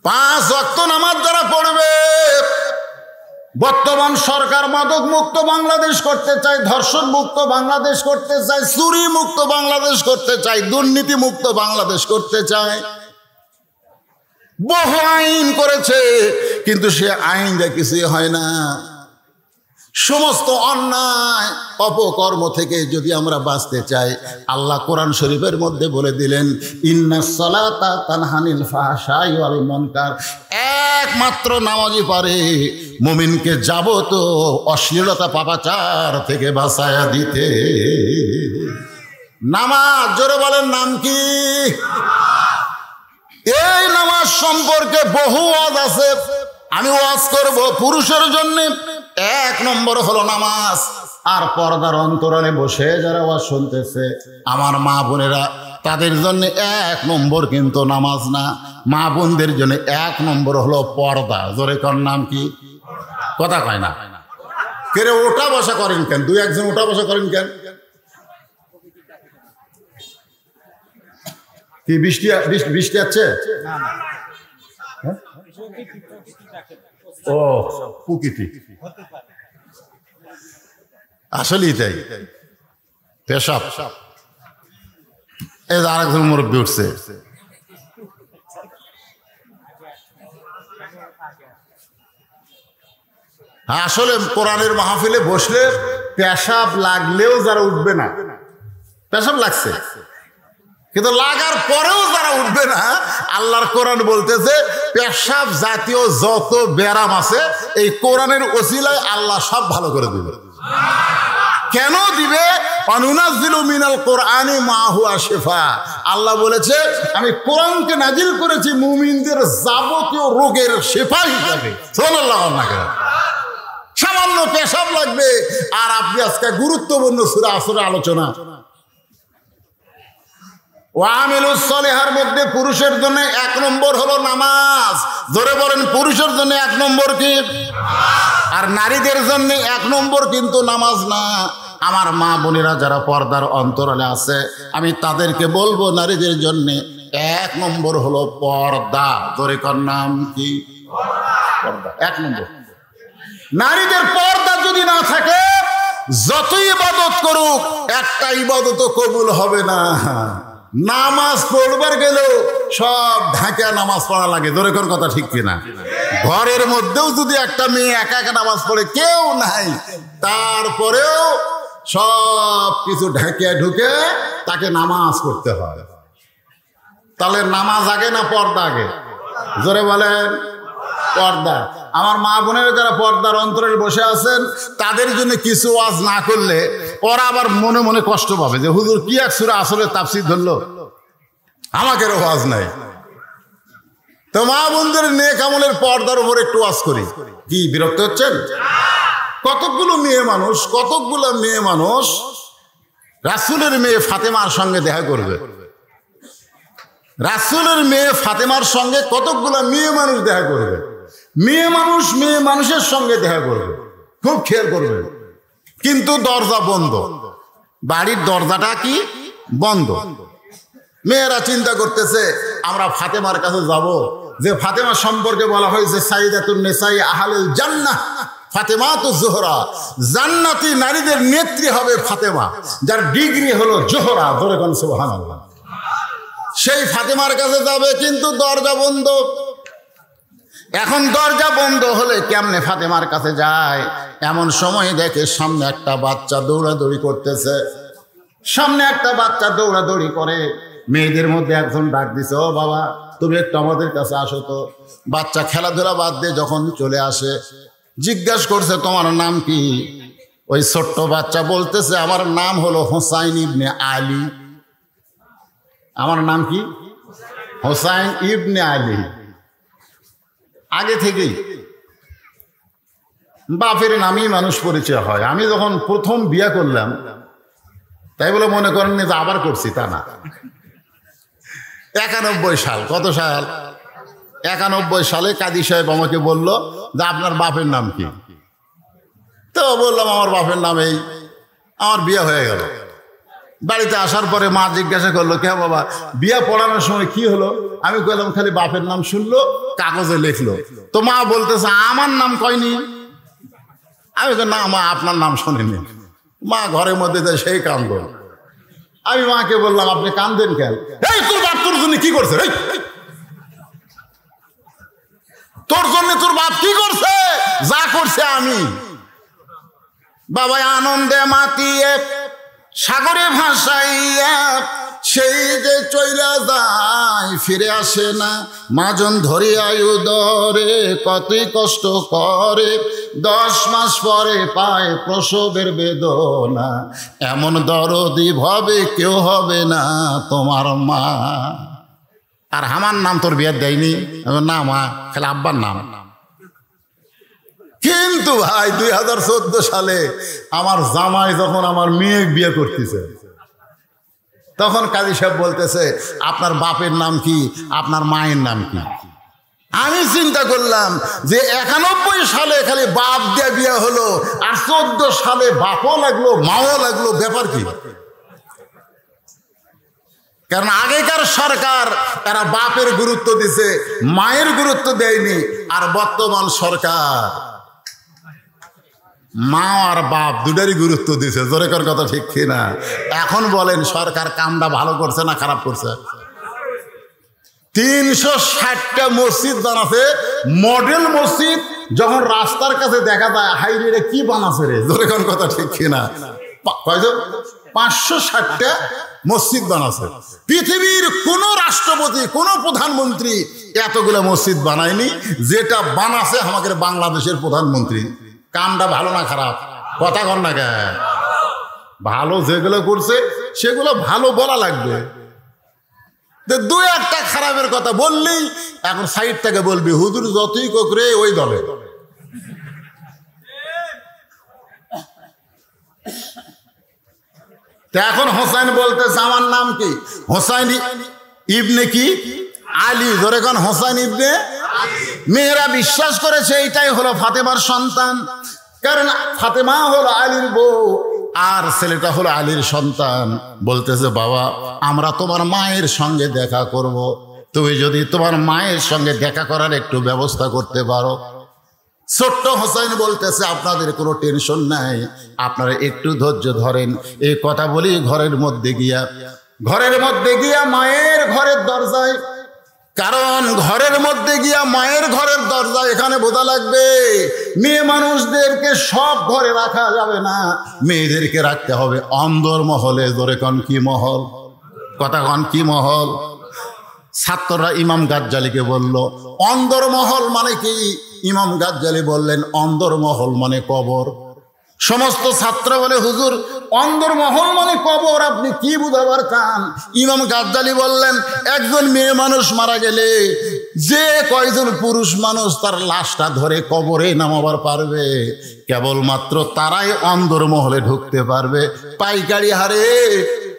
5 ওয়াক্ত নামাজ যারা পড়বে, বর্তমান সরকার মাদক মুক্ত বাংলাদেশ করতে চায়, ধর্ষণ মুক্ত বাংলাদেশ করতে চায়, চুরি মুক্ত বাংলাদেশ করতে চায়, দুর্নীতি মুক্ত বাংলাদেশ করতে চায়। বহু আইন করেছে, কিন্তু সে আইন দিয়ে কিছুই হয় না। সমস্ত অন্যায় অপকর্ম থেকে যদি আমরা বাঁচতে চাই, আল্লাহ কোরআন শরীফের মধ্যে বলে দিলেন ইন্নাস সালাতা তানহানিল ফাহশাই ওয়াল মুনকার, একমাত্র নামাজই পারে মুমিনকে যাবতীয় অশ্লীলতা পাপাচার থেকে বাঁচায়া দিতে। নামাজ, জোরে বলেন নাম কি? এই নামাজ সম্পর্কে বহু ওয়াজ আছে, আমি ওয়াজ করব। পুরুষের জন্য 1 নম্বর হলো নামাজ। আর পর্দার অন্তরালে বসে যারা ওয়াজ শুনতেছে আমার মা বোনেরা, তাদের জন্য 1 নম্বর কিন্তু নামাজ না, মা বোনদের জন্য 1 নম্বর হলো পর্দা। জোরে কর নাম কি? কথা কয় না কেরে? ওটা বসা করেন কেন? 2-1 জন ওটা বসা করেন কেন? কি বৃষ্টি বৃষ্টি আছে? ও প্রকৃতি আসলেই তাই। পেশাব, এই যে আরেকজন মুরব্বী উঠছে, আসলে কোরআনের মাহফিলে বসলে পেশাব লাগলেও যারা উঠবে না, পেশাব লাগছে কিন্তু লাগার পরেও যারা উঠবে না, আল্লাহর কোরআন বলতেছে পেশাব জাতীয় যত ব্যারাম আছে এই কোরআনের ওসিলায় আল্লাহ সব ভালো করে দিবে। কেন দিবে? অনুনাজ্জিলু মিনাল কোরআনি মা হুয়া শিফা। আল্লাহ বলেছে আমি কোরআনকে নাজিল করেছি মুমিনদের যাবতীয় রোগের শিফা হিসাবে। সুবহানাল্লাহ। সামান্য পেশাব লাগবে আর আপনি আজকে গুরুত্বপূর্ণ সূরা আসরের আলোচনা, ওয়ামিলুস সলিহার মধ্যে পুরুষের জন্য 1 নম্বর হলো নামাজ। ধরে বলেন পুরুষের জন্য 1 নম্বর কি? আর নারীদের জন্য 1 নম্বর কিন্তু নামাজ না। আমার মা বোনেরা যারা পর্দার অন্তরালে আছে, আমি তাদেরকে বলবো নারীদের জন্য 1 নম্বর হলো পর্দা। ধরে কর নাম কি? পর্দা 1 নম্বর। নারীদের পর্দা যদি না থাকে, যতই ইবাদত করুক একটা ইবাদত কবুল হবে না। নামাজ পড়বার গেলেও সব ঢাকা নামাজ পড়া লাগে। ধরে কোন কথা ঠিক কিনা? ঘরের মধ্যেও যদি একটা মেয়ে একা একা নামাজ পড়ে, কেউ নাই, তারপরেও সব কিছু ঢাকিয়া ঢুকে তাকে নামাজ পড়তে হয়। তাহলে নামাজ আগে না পর্দা আগে? জোরে বলেন পর্দা। আমার মা বোনেরা যারা পর্দার অন্তরে বসে আছেন, তাদের জন্য কিছু ওয়াজ না করলে ওরা আবার মনে মনে কষ্ট পাবে যে হুজুর কি এক সূরা আসরের তাফসীর ধরলো, আমাকের ওয়াজ নাই। তো মা বোনদের নেক আমলের পর্দার উপর একটু ওয়াজ করি। কি বিরক্ত হচ্ছেন? কতগুলো মেয়ে মানুষ রাসূলের মেয়ে ফাতেমার সঙ্গে দেখা করবে। রাসূলের মেয়ে ফাতেমার সঙ্গে কতগুলো মেয়ে মানুষ দেখা করবে। মেয়ে মানুষের সঙ্গে দেখা করবে, খুব খেয়াল করবে। কিন্তু দরজা বন্ধ, বাড়ির দরজাটা কি বন্ধ। মেয়েরা চিন্তা করতেছে আমরা ফাতেমার কাছে যাব, যে ফাতেমা সম্পর্কে বলা হয়েছে সাইয়্যিদাতুন নিসাই আহলিল জান্নাহ, ফাতেমা তো জোহরা, জান্নাতি নারীদের নেত্রী হবে ফাতেমা, যার ডিগ্রি হলো জোহরা। ধরে কোন সুবহানাল্লাহ। সেই ফাতেমার কাছে যাবে, কিন্তু দরজা বন্ধ। এখন দরজা বন্ধ হলে কেমনে ফাতেমার কাছে যায়? এমন সময় দেখে সামনে একটা বাচ্চা দৌড়াদৌড়ি করতেছে। সামনে একটা বাচ্চা দৌড়াদৌড়ি করে। মেয়েদের মধ্যে একজন ডাক দিছে, ও বাবা তুমি একটু আমাদের কাছে আসো তো। বাচ্চা খেলাধুলা বাদ দিয়ে যখন চলে আসে, জিজ্ঞাসা করছে তোমার নাম কি? ওই ছোট্ট বাচ্চা বলতেছে আমার নাম হলো হোসাইন ইবনে আলী। আমার নাম কি? হোসাইন ইবনে আলী। আগে থেকেই বাপের নামেই মানুষ পরিচয় হয়। আমি যখন প্রথম বিয়ে করলাম, তাই বলে মনে করেননি যে আবার করছি, তা না। 91 সাল, কত সাল? 91 সালে কাজী সাহেব আমাকে বলল যে আপনার বাপের নাম কি? তো বললাম আমার বাপের নাম এই। আমার বিয়ে হয়ে গেল। বাড়িতে আসার পরে মা জিজ্ঞাসা করলো, কে বাবা বিয়ে পড়ানোর সময় কি হলো? আমি বললাম খালি বাপের নাম শুনলো, কাগজে লিখলো। তো মা বলতেছে আমার নাম কয়নি। আমি তো না মা আপনার নাম শোনেনি। মা ঘরের মধ্যে সেই কান্দ। আমি মাকে বললাম আপনি কান্দেন কেন? এই তোর বাপ তোর জন্য কি করছে? তোর জন্য তোর বাপ কি করছে? যা করছে আমি। বাবা আনন্দে মাতিয়ে সাগরে ভাসাইয়া সেই যে চইলা যায় ফিরে আসে না। মাজন ধরিয়া উদরে কতই কষ্ট করে, 10 মাস পরে পায় প্রসবের বেদনা। এমন দরদি ভাবে কেউ হবে না তোমার মা। আর আমার নাম তোর বিয়ে দেয়নি? না মা, খালি আব্বার নাম। কিন্তু ভাই 2014 সালে আমার জামাই যখন আমার মেয়ে বিয়ে করতেছে, তখন কাজী সাহেব বলতেছে আপনার বাপের নাম কি, আপনার মায়ের নাম কি? আমি চিন্তা করলাম যে 91 সালে খালি বাপ দিয়ে বিয়ে হলো, আর 14 সালে বাপও লাগলো মাও লাগলো, ব্যাপার কি? কারণ আগেকার সরকার এরা বাপের গুরুত্ব দিছে, মায়ের গুরুত্ব দেয়নি। আর বর্তমান সরকার মা আর বাপ দুটারই গুরুত্ব দিছে। জোরে কর কথা ঠিক কিনা? এখন বলেন সরকার কামটা ভালো করছে না খারাপ করছে? 360টা মসজিদ বানাছে, মডেল মসজিদ। যখন রাস্তার কাছে দেখা যায় হাই রে কি বানাছে রে, জোরে কর কথা ঠিক কিনা? 560টা মসজিদ বানাছে। পৃথিবীর কোন রাষ্ট্রপতি কোন প্রধানমন্ত্রী এতগুলো মসজিদ বানায়নি যেটা বানাছে আমাদের বাংলাদেশের প্রধানমন্ত্রী। কামটা ভালো না খারাপ? কথা কর না কেন? ভালো যেগুলো করছে সেগুলো ভালো বলা লাগবে। দু একটা খারাপের কথা বললেই এখন সাইড থেকে বলবি হুজুর যতই কোকরে ওই দলে। এখন হোসাইন বলতেছে আমার নাম কি? হোসাইন ইবনে কি আলী। ধরে কোন হোসাইন ইবনে। মেয়েরা বিশ্বাস করেছে এইটাই হলো ফাতেমার সন্তান, কারণ ফাতেমা হলো আলীর বউ আর ছেলেটা হলো আলীর সন্তান। বলতেছে বাবা আমরা তোমার মায়ের সঙ্গে দেখা করব, তুমি যদি তোমার মায়ের সঙ্গে দেখা করার একটু ব্যবস্থা করতে পারো। ছোট্ট হোসাইন বলতেছে আপনাদের কোনো টেনশন নাই, আপনারা একটু ধৈর্য ধরেন। এই কথা বলি ঘরের মধ্যে গিয়া মায়ের ঘরের দরজায়, কারণ ঘরের মধ্যে গিয়া মায়ের ঘরের দরজা এখানে বোঝা লাগবে মেয়ে মানুষদেরকে সব ঘরে রাখা যাবে না, মেয়েদেরকে রাখতে হবে অন্দরমহলে। ধরে কন কি মহল? কথা কন কি মহল? ছাত্ররা ইমাম গাজ্জালিকে বলল অন্দরমহল মানে কি? ইমাম গাজ্জালি বললেন অন্দরমহল মানে কবর। সমস্ত ছাত্র বলে হুজুর অন্দরমহল মানে কবর, আপনি কি বুঝাবার চান? ইমাম গাজ্জালি বললেন একজন মেয়ে মানুষ মারা গেলে যে কয়জন পুরুষ মানুষ তার লাশটা ধরে কবরে নামাবার পারবে কেবলমাত্র তারাই অন্দরমহলে ঢুকতে পারবে। পাইকারি হারে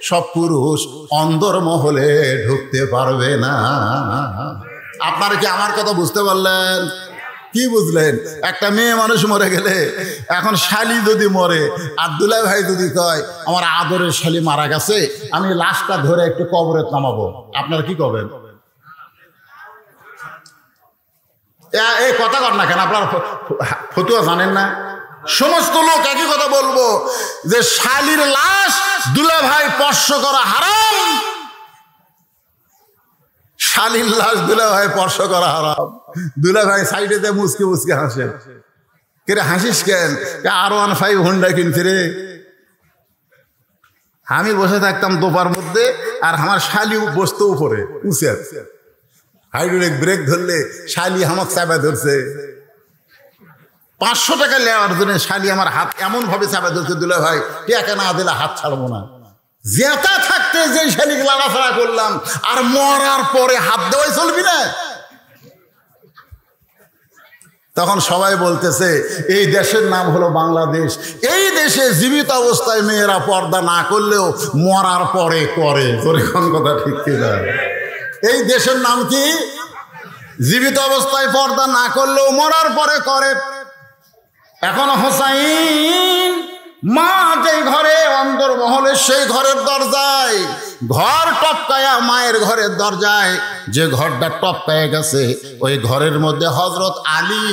সব পুরুষ অন্দরমহলে ঢুকতে পারবে না। আপনারা কি আমার কথা বুঝতে পারলেন? কি বুঝলেন? একটা মেয়ে মানুষ মরে গেলে এখন শালি যদি মরে আর দুলাই ভাই যদি কয় আমার আদরের শালি মারা গেছে, আমি লাশটা ধরে একটু কবরে নামাবো, আপনারা কি করবেন? এই কথা কর না কেন? আপনারা ফতুয়া জানেন না? সমস্ত লোক একই কথা বলবো যে শালির লাশ দুলা ভাই স্পর্শ করা হারাম, শালির লাশ দুলা ভাই স্পর্শ করা হারাম। দুলা ভাই সাইডে মুসকে মুসকে হাসে, কে হাসিস কেন? R15 হোন্ডা কিনছে রে। আমি বসে থাকতাম দোপার মধ্যে আর আমার শালি বসতো উপরে উঁচে, হাইড্রোলিক ব্রেক ধরলে শালি আমার চাপা ধরছে। 500 টাকা নেওয়ার জন্য শালি আমার হাত এমন ভাবে চাপা ধরছে, দুলা ভাই টাকা না দিলে হাত ছাড়বো না। জেতা থাকতে যে শালিকে লাড়াছাড়া করলাম, আর মরার পরে হাত দেওয়াই চলবি না। তখন সবাই বলতেছে এই দেশের নাম হলো বাংলাদেশ, এই দেশে জীবিত অবস্থায় মেয়েরা পর্দা না করলেও মরার পরে করে। তোর কোন কথা ঠিক কিনা? এই দেশের নাম কি? জীবিত অবস্থায় পর্দা না করলেও মরার পরে করে। এখন হোসাইন মা যে ঘরে অন্দরমহলে সেই ঘরের দরজায়, ঘর টপকায়া মায়ের ঘরের দরজায় যে ঘরটা টপকায় গেছে, ওই ঘরের মধ্যে হযরত আলী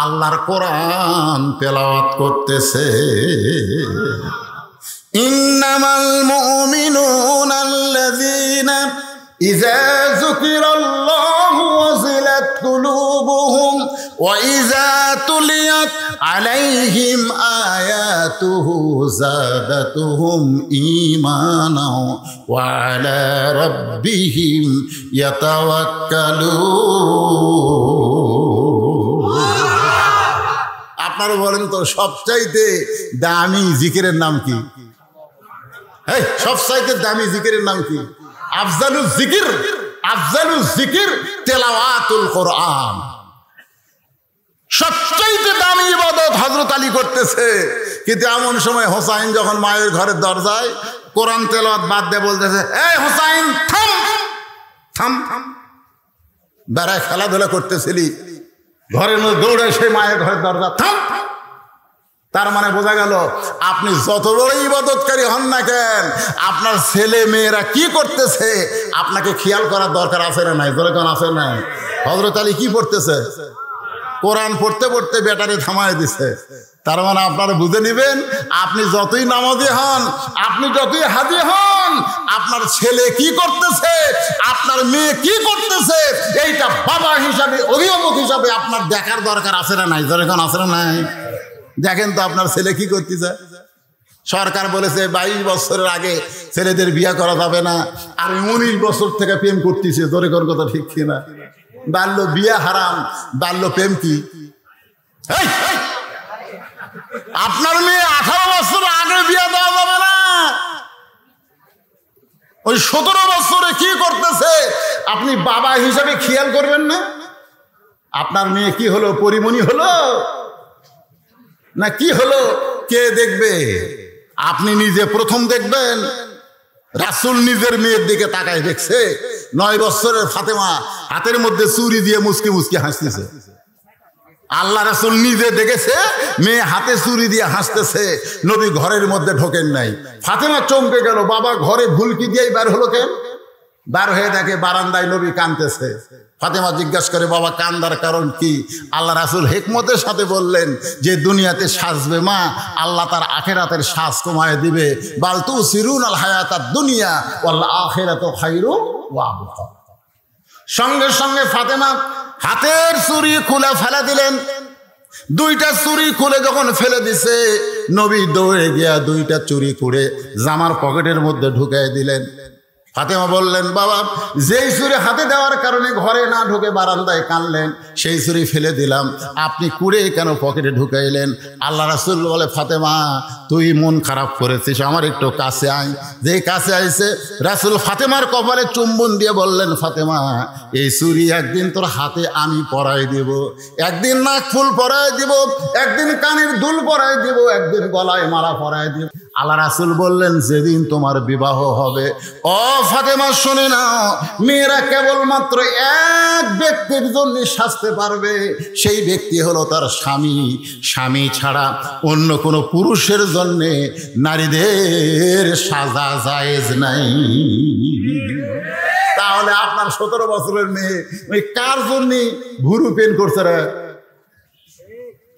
আল্লাহর কোরআন তেলাওয়াত করতেছে। ইন্নামাল মুমিনুনা আল্লাযীনা ইযা যুকিরাল্লাহু ওয়াজিলাত কুলুবুহুম ওয়া ইযা তুলিয়াত আলাইহিম আয়াতুহু যাদাতুহুম ঈমানা ওয়া আলা রাব্বিহিম ইয়াতাওয়াক্কালুন। আপনারা বলেন তো সবচাইতে দামি জিকিরের নাম কি? এই সবচাইতে দামি জিকিরের নাম কি? আফজালুল জিকির, আফজালুল জিকির তেলাওয়াতুল কোরআন। সবচাইতে দামি ইবাদত হযরত আলী করতেছে। কিন্তু এমন সময় হোসাইন যখন মায়ের ঘরের দরজায় কোরআন তেলাওয়াত বাদ দিয়ে বলতেছে, এই হোসাইন থাম থাম থাম, বেড়ায় খেলাধুলা করতেছিলি, ঘরের মধ্যে দৌড়ে সেই মায়ের ঘরের দরজা থাম। তার মানে বোঝা গেল আপনি যত বড় ইবাদতকারী হন না কেন, আপনার ছেলে মেয়েরা কি করতেছে আপনাকে খেয়াল করার দরকার আছে না নাই? দরকার আছে না? হযরত আলী কি পড়তেছে? কোরআন পড়তে পড়তে ব্যাটারি থামায় দিছে। তার মানে আপনারা বুঝে নেবেন, আপনি যতই নামাজি হন, আপনি যতই হাজি হন, আপনার ছেলে কি করতেছে, আপনার মেয়ে কি করতেছে, এইটা বাবা হিসাবে, অভিভাবক হিসাবে আপনার দেখার দরকার আছে না নাই? দরকার আছে না নাই? দেখেন তো আপনার ছেলে কি করতেছে। সরকার বলেছে 22 বছরের আগে ছেলেদের বিয়ে করা যাবে না, আর 19 বছর থেকে প্রেম করতেছে। ধরে কোন কথা ঠিক কিনা? বাল্য বিয়ে হারাম, বাল্য প্রেম কি? আপনার মেয়ে 18 বছর আগে বিয়ে দেওয়া যাবে না। ওই 17 বছরে কি করতেছে আপনি বাবা হিসাবে খেয়াল করবেন না? আপনার মেয়ে কি হলো? পরিমণি হলো না কি হলো? কে দেখবে? আপনি নিজে প্রথম দেখবেন? রাসূল নিজের মেয়ের দিকে তাকায় দেখছে। 9 বছরের ফাতেমা হাতের মধ্যে চুরি দিয়ে মুসকি মুসকি হাসতেছে। আল্লাহ রাসূল নিজে দেখেছে মেয়ে হাতে চুরি দিয়ে হাসতেছে। নবী ঘরের মধ্যে ঢোকেন নাই। ফাতেমা চমকে গেল, বাবা ঘরে ভুলকি দিয়েই বের হলো কেন? বার হয়ে দেখে বারান্দায় নবী কাঁদতেছে। ফাতেমা জিজ্ঞাসা করে, বাবা কান্দার কারণ কি? আল্লাহ রাসূল হিকমতের সাথে বললেন যে দুনিয়াতে সাজবে মা, আল্লাহ তার আখিরাতের সাজ কমায় দিবে। বাল তুসিরুনাল হায়াতাদ দুনিয়া ওয়াল আখিরাতু খায়রুন ওয়া আবকা। সঙ্গে সঙ্গে ফাতেমা হাতের চুড়ি খুলে ফেলে দিলেন। 2টা চুড়ি খুলে যখন ফেলে দিছে, নবী দৌড়ে গিয়া 2টা চুড়ি খুলে জামার পকেটের মধ্যে ঢুকাই দিলেন। ফাতেমা বললেন, বাবা যেই চুরি হাতে দেওয়ার কারণে ঘরে না ঢুকে বারান্দায় কানলেন, সেই চুরি ফেলে দিলাম, আপনি কুড়ে কেন পকেটে ঢুকাইলেন? আল্লাহ রাসূল বলে, ফাতেমা তুই মন খারাপ করেছিস, আমার একটু কাছে আয়। যে কাছে আইছে রাসূল ফাতেমার কপালে চুম্বন দিয়ে বললেন, ফাতেমা এই চুড়ি একদিন তোর হাতে আমি পরাই দেব, একদিন নাক ফুল পরাই দিব, একদিন কানের দুল পরাই দিব, একদিন গলায় মালা পরাই দিব। আল্লাহ রাসূল বললেন, যেদিন তোমার বিবাহ হবে ও ফাতেমা শুনে নাও, মেয়েরা কেবলমাত্র এক ব্যক্তির জন্য সাজতে পারবে, সেই ব্যক্তি হলো তার স্বামী। স্বামী ছাড়া অন্য কোনো পুরুষের জন্যে নারীদের সাজা জায়েজ নাই। তাহলে আপনার 17 বছরের মেয়ে ওই কার জন্য ভুরু পেন করছে রে?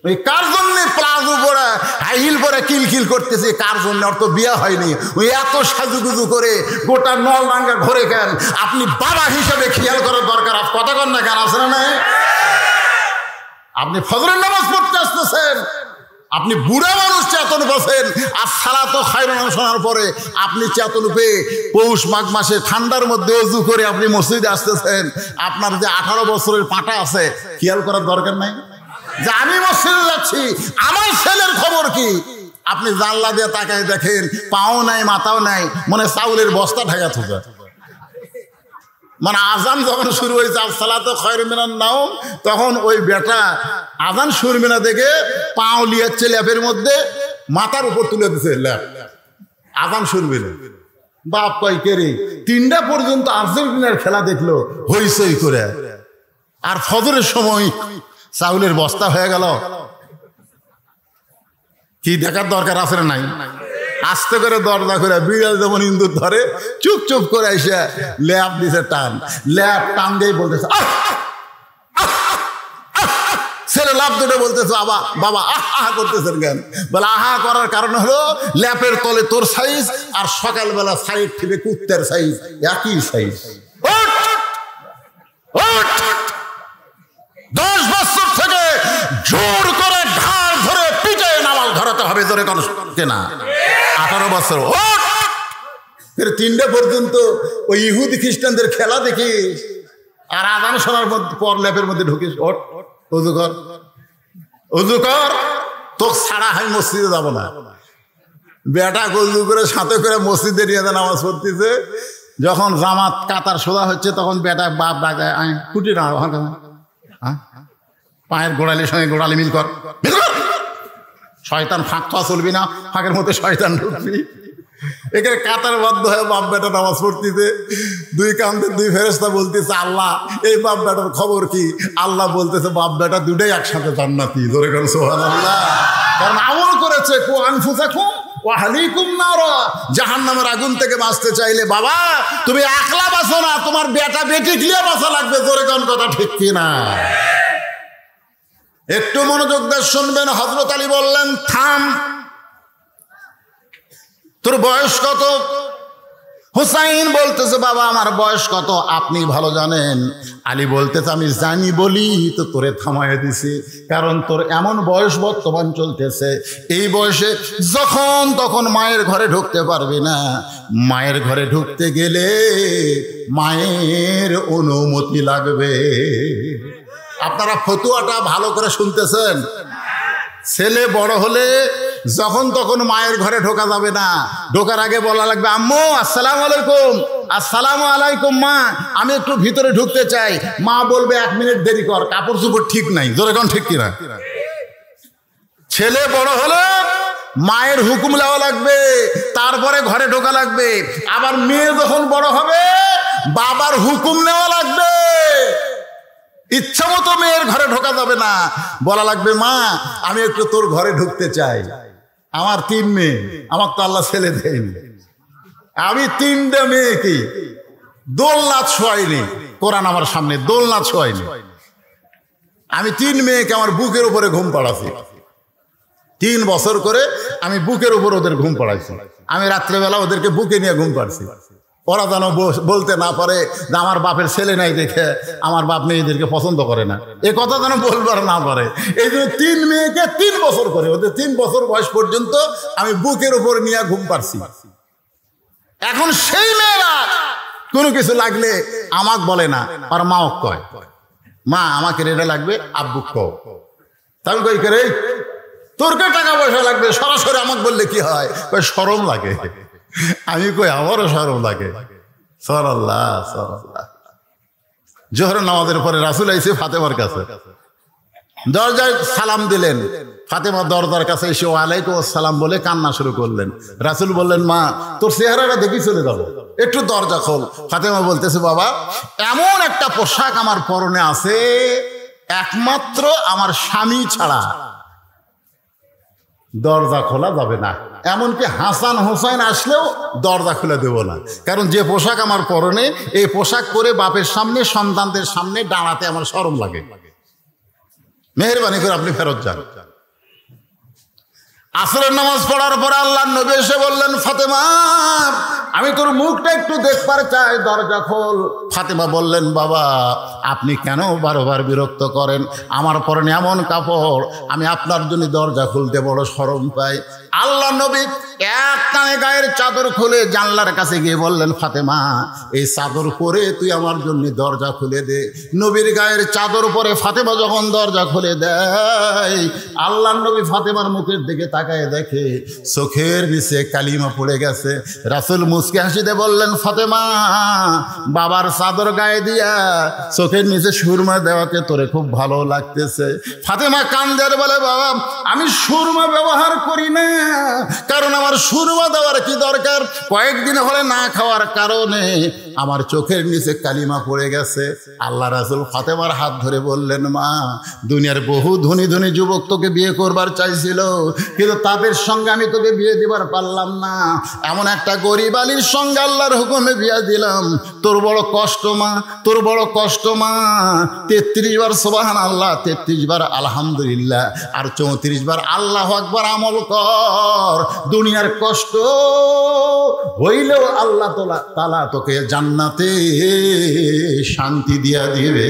ওই কার জন্য প্লাজো পরে হাই হিল পরে কিলকিল করতেছে? কার জন্য? ওর তো বিয়ে হয়নি। ওই এত সাজুগুজু করে গোটা নলডাঙ্গা ঘরে কেন? আপনি বাবা হিসেবে খেয়াল করার দরকার। কথা কন না কেন? আসলে না, আপনি ফজরের নামাজ পড়তে আসতেছেন, আপনি বুড়া মানুষ চেতন বসেন, আর সালাতো খায়রুন শোনার পরে আপনি চেতন পেয়ে পৌষ মাঘ মাসে ঠান্ডার মধ্যে ওযু করে আপনি মসজিদে আসতেছেন। আপনার যে 18 বছরের পাটা আছে, খেয়াল করার দরকার নাই যে আমি মসজিদে যাচ্ছি, আমার ছেলের খবর কি? আপনি জানলা দিয়ে তাকায় দেখেন, পাও নাই মাথাও নাই, মনে চাউলের বস্তা ঢাকা থাকা। মানে আজান যখন শুরু হয়েছে আসসালাতু খায়রুম মিনান নাওম, তখন ওই বেটা আজান শুরু মিনা দেখে পাও লিয়াচ্ছে ল্যাপের মধ্যে, মাথার উপর তুলে দিচ্ছে ল্যাপ। আজান শুনবে না, বাপ কয় কে রে? 3টা পর্যন্ত আর্জেন্টিনার খেলা দেখলো হইচই করে, আর ফজরের সময় চাউলের বস্তা হয়ে গেল। কি দেখার দরকার আছে না? নাই। আস্তে করে দরজা করে বিড়াল যেমন ইন্দুর ধরে চুপ চুপ করে এসে ল্যাপ দিছে টান। ল্যাপ টান দিয়ে বলতেছে ছেলে লাভ দুটো বলতেছে বাবা বাবা আহা করতেছেন কেন? বলে আহা করার কারণ হলো ল্যাপের তলে তোর সাইজ আর সকালবেলা সাইড থেকে কুত্তের সাইজ একই সাইজ। 10 বছর থেকে জোর করে ঢাল ধরে পিঠে নামাল ধরাতে হবে, ধরে কোন কেনা 18 বছর 3টে পর্যন্ত ওই ইহুদি খ্রিস্টানদের খেলা দেখিস, আর আজান শোনার পর ল্যাপের মধ্যে ঢুকিস। অজু কর, অজু কর, তোকে ছাড়া আমি মসজিদে যাবো না। বেটা গজু করে সাথে করে মসজিদে নিয়ে নামাজ পড়তেছে। যখন জামাত কাতার সোজা হচ্ছে তখন বেটা বাপ ডাকে, কুটি না পায়ের গোড়ালির সঙ্গে গোড়ালি মিল কর, শয়তান ফাঁক তো চলবি না, ফাঁকের মধ্যে শয়তান ঢুকবি। এখানে কাতার বাধ্য হয়ে বাপ বেটা নামাজ পড়তেছে। 2 কান্দে 2 ফেরেশতা বলতেছে আল্লাহ এই বাপ বেটার খবর কি? আল্লাহ বলতেছে বাপ বেটা দুটাই একসাথে জান্নাতি। জোরে করে সুবহানাল্লাহ। কারণ আমল করেছে কু আনফুসাকুম ওয়া আহলিকুম নারা, জাহান্নামের আগুন থেকে বাঁচতে চাইলে বাবা তুমি একলা বাঁচো না, তোমার বেটা বেটি ক্লিয়া বাঁচা লাগবে। জোরে কোন কথা ঠিক কিনা? একটু মনোযোগ দিয়ে শুনবেন। হযরত আলী বললেন থাম, তোর বয়স কত? হুসাইন বলতেছে বাবা আমার বয়স কত আপনি ভালো জানেন। আলী বলতেছে আমি জানি বলি তো তোরে থামাইয়া দিছি, কারণ তোর এমন বয়স বর্তমান চলতেছে, এই বয়সে যখন তখন মায়ের ঘরে ঢুকতে পারবি না। মায়ের ঘরে ঢুকতে গেলে মায়ের অনুমতি লাগবে। আপনারা ফতুয়াটা ভালো করে শুনতেছেন? ছেলে বড় হলে যখন তখন মায়ের ঘরে ঢোকা যাবে না। ঢোকার আগে বলা লাগবে আম্মু আসসালামু আলাইকুম। আসসালামু আলাইকুম মা, আমি একটু ভিতরে ঢুকতে চাই। মা বলবে 1 মিনিট দেরি কর, কাপড় চোপড় ঠিক নাই। জোরে কোন ঠিক কিনা? ছেলে বড় হলে মায়ের হুকুম নেওয়া লাগবে, তারপরে ঘরে ঢোকা লাগবে। আবার মেয়ে যখন বড় হবে বাবার হুকুম নেওয়া লাগবে। ইচ্ছা মতো মেয়ের ঘরে ঢোকা যাবে না, বলা লাগবে মা আমি একটু তোর ঘরে ঢুকতে চাই। আমার 3 মেয়ে, আমার তো আল্লাহ ছেলে দেয়নি। আমি 3টে মেয়েকে দোলনা ছোঁয়াইনি, কোরআন আমার সামনে দোলনা ছোঁয়াইনি। আমি 3 মেয়েকে আমার বুকের উপরে ঘুম পাড়াছি। 3 বছর করে আমি বুকের উপর ওদের ঘুম পাড়াইছি। আমি রাত্রেবেলা ওদেরকে বুকে নিয়ে ঘুম পাড়ছি। ওরা যেন বলতে না পারে যে আমার বাপের ছেলে নাই দেখে আমার বাপ মেয়েদেরকে পছন্দ করে না, এ কথা যেন বলবার না পারে। এই জন্য 3 মেয়েকে 3 বছর করে, ওদের 3 বছর বয়স পর্যন্ত আমি বুকের উপর নিয়ে ঘুম পাড়ছি। এখন সেই মেয়েরা কোনো কিছু লাগলে আমাক বলে না, আর মাও কয় মা আমাকে এটা লাগবে, আব্বু কও। তাই কই করে তোর কে টাকা পয়সা লাগবে, সরাসরি আমাকে বললে কি হয়? শরম লাগে। আমি কই আমারও শরম লাগে। সাল্লাল্লাহ সাল্লাল্লাহ। জোহরের নামাজের পরে রাসূল আইছে ফাতেমার কাছে, দরজায় সালাম দিলেন। ফাতেমা দরজার কাছে এসে ওয়ালাইকুম আসসালাম বলে কান্না শুরু করলেন। রাসূল বললেন, মা তোর চেহারাটা দেখি চলে যাবো, একটু দরজা খোল। ফাতেমা বলতেছে, বাবা এমন একটা পোশাক আমার পরনে আছে একমাত্র আমার স্বামী ছাড়া দরজা খোলা যাবে না, এমনকি হাসান হোসেন আসলেও দরজা খুলে দেব না, কারণ যে পোশাক আমার পরনে, এই পোশাক পরে বাপের সামনে সন্তানদের সামনে দাঁড়াতে আমার শরম লাগে। মেহেরবানি করে আপনি ফেরত যান। আসরের নামাজ পড়ার পরে আল্লাহর নবী এসে বললেন, ফাতেমা আমি তোর মুখটা একটু দেখবার চাই, দরজা খোল। ফাতেমা বললেন, বাবা আপনি কেন বারবার বিরক্ত করেন? আমার পরনে এমন কাপড়, আমি আপনার জন্য দরজা খুলতে বড় শরম পাই। আল্লাহর নবী এক টানে গায়ের চাদর খুলে জানলার কাছে গিয়ে বললেন, ফাতেমা এই চাদর পরে তুই আমার জন্য দরজা খুলে দে। নবীর গায়ের চাদর পরে ফাতেমা যখন দরজা খুলে দেয়, আল্লাহর নবী ফাতেমার মুখের দিকে তাকায় দেখে চোখের নিচে কালিমা পড়ে গেছে। রাসূল মুস্কি হাসিতে বললেন, ফাতেমা বাবার চাদর গায়ে দিয়া চোখের নিচে সুরমা দেওয়াতে তোরে খুব ভালো লাগতেছে। ফাতেমা কান্দের বলে, বাবা আমি সুরমা ব্যবহার করি না, কারণ আমার সুরমা দেওয়ার কি দরকার? কয়েকদিন হলে না খাওয়ার কারণে আমার চোখের নিচে কালিমা পড়ে গেছে। আল্লাহ রাসূল ফাতেমার হাত ধরে বললেন, মা দুনিয়ার বহু ধনী ধনী যুবক তোকে বিয়ে করবার চাইছিল, কিন্তু তাদের সঙ্গে আমি তোকে বিয়ে দিবার পারলাম না। এমন একটা গরিব আলীর সঙ্গে আল্লাহর হুকুমে বিয়ে দিলাম। তোর বড় কষ্ট মা, তোর বড় কষ্ট মা। 33 বার সুবহানাল্লাহ, 33 বার আলহামদুলিল্লাহ, আর 34 বার আল্লাহু আকবার আমল কর। দুনিয়ার কষ্ট হইলেও আল্লাহ তাআলা তোকে জান্নাতে শান্তি দিয়া দিবে।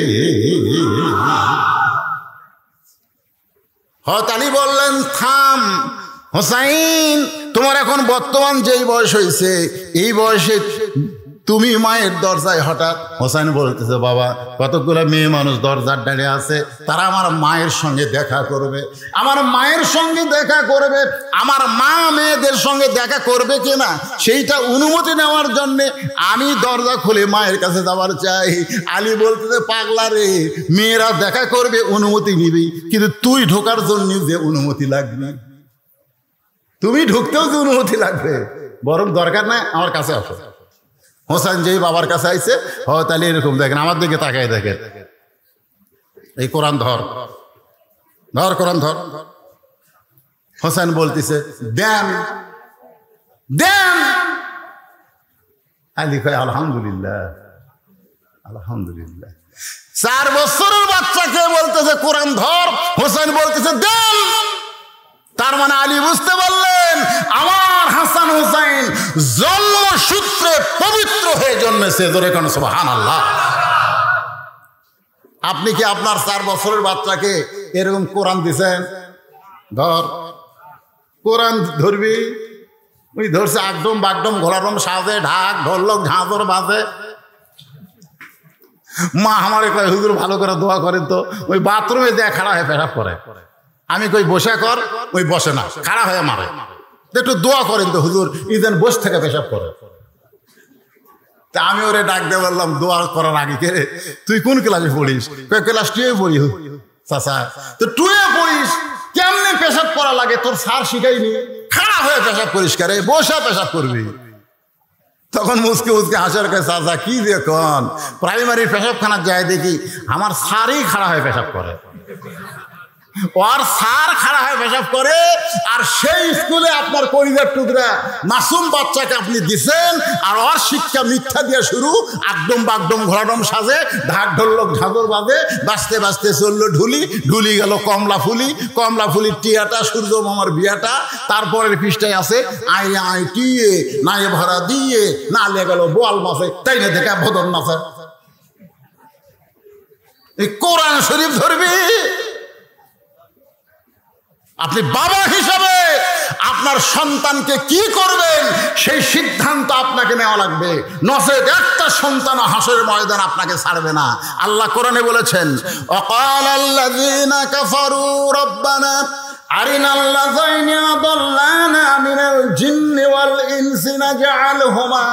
হযরত আলী বললেন, থাম হোসাইন, তোমার এখন বর্তমান যেই বয়স হয়েছে, এই বয়সে তুমি মায়ের দরজায় হঠাৎ। হোসাইন বলতেছে, বাবা কতগুলো মেয়ে মানুষ দরজার দাঁড়িয়ে আছে, তারা আমার মায়ের সঙ্গে দেখা করবে, আমার মায়ের সঙ্গে দেখা করবে, আমার মা মেয়েদের সঙ্গে দেখা করবে কিনা সেইটা অনুমতি নেওয়ার জন্যে আমি দরজা খুলে মায়ের কাছে যাবার চাই। আলী বলতেছে, পাগলা রে, মেয়েরা দেখা করবে অনুমতি নিবি, কিন্তু তুই ঢোকার জন্য যে অনুমতি লাগবে, তুমি ঢুকতেও যে অনুমতি লাগবে, বরং দরকার নাই আমার কাছে আসো। হোসেন যেই বাবার কাছে আইছে, হয়তো তাহলে এরকম দেখেন, আমার দিকে তাকাই দেখেন, এই কোরআন ধর ধর, কোরআন ধর। হোসেন বলতেছে, দেন দেন। আলী কয়, আলহামদুলিল্লাহ আলহামদুলিল্লাহ। 4 বছরের বাচ্চাকে বলতেছে কোরআন ধর, হোসেন বলতেছে দেন। তার মানে আলী বুঝতে পারলেন, আমার হাসান হুসাইন জন্মসূত্রে পবিত্র হয়ে জন্মেছে। ধরে কোন সুবহানাল্লাহ। আপনি কি আপনার 4 বছরের বাচ্চাকে এরকম কোরআন দিছেন? ধর, কোরআন ধরবি, ওই ধরছে একদম বাগডম ঘোলারম সাজে, ঢাক ঢোলক ঝাঁঝর বাজে। মা আমার কয়, হুজুর ভালো করে দোয়া করেন তো। ওই বাথরুমে দেয়া খাড়া হয়ে পেশাব করে। আমি কই বসে কর, ওই বসে না, খাড়া হয়ে মারে। একটু দোয়া করেন তো হুজুর, ইদেন বসে থেকে পেশাব করে। তা আমি ওরে ডাক দিয়ে বললাম, দোয়া করার আগে কে রে, তুই কোন ক্লাসে পড়িস? ক্লাস 2-এ পড়ি। চাচা তো 2-এ পড়িস, কেমনে পেশাব করা লাগে তোর স্যার শিখাইনি? খাড়া হয়ে পেশাব করিস কারে, বসে পেশাব করবি। তখন মুসকে মুসকে হাসার কাছে, চাচা কি দেখুন, প্রাইমারি পেশাবখানা যায় দেখি আমার স্যারই খাড়া হয়ে পেশাব করে। ওর স্যার খাড়া হয়ে পেশাব করে, আর সেই স্কুলে আপনার কলিজার টুকরা মাসুম বাচ্চাকে আপনি দিছেন, আর ওর শিক্ষা মিথ্যা দিয়ে শুরু, একদম বাগডম ঘোড়াডম সাজে, ঢাক ঢোলক ঝাঁঝর বাজে, বাঁচতে বাঁচতে চললো ঢুলি, ঢুলি গেল কমলা ফুলি, কমলা ফুলির টিয়াটা, সূর্য মামার বিয়াটা। তারপরের পৃষ্ঠায় আছে আই আই টিয়ে, নাই ভরা দিয়ে, না লে গেল বোয়াল মাছে, তাই না দেখা ভদন মাছে। এই কোরআন শরীফ ধরবি। আপনি বাবা হিসাবে আপনার সন্তানকে কি করবেন সেই সিদ্ধান্ত আপনাকে নেওয়া লাগবে, নচেত একটা সন্তান হাসরের ময়দান আপনাকে ছাড়বে না। আল্লাহ কোরআনে বলেছেন, ওয়াকালাল্লাযীনা কাফারু রাব্বানা আরিনাল্লাযাইনি আদাল্লানা মিনাল জিন্নি ওয়াল ইনসি নাজআলহুমা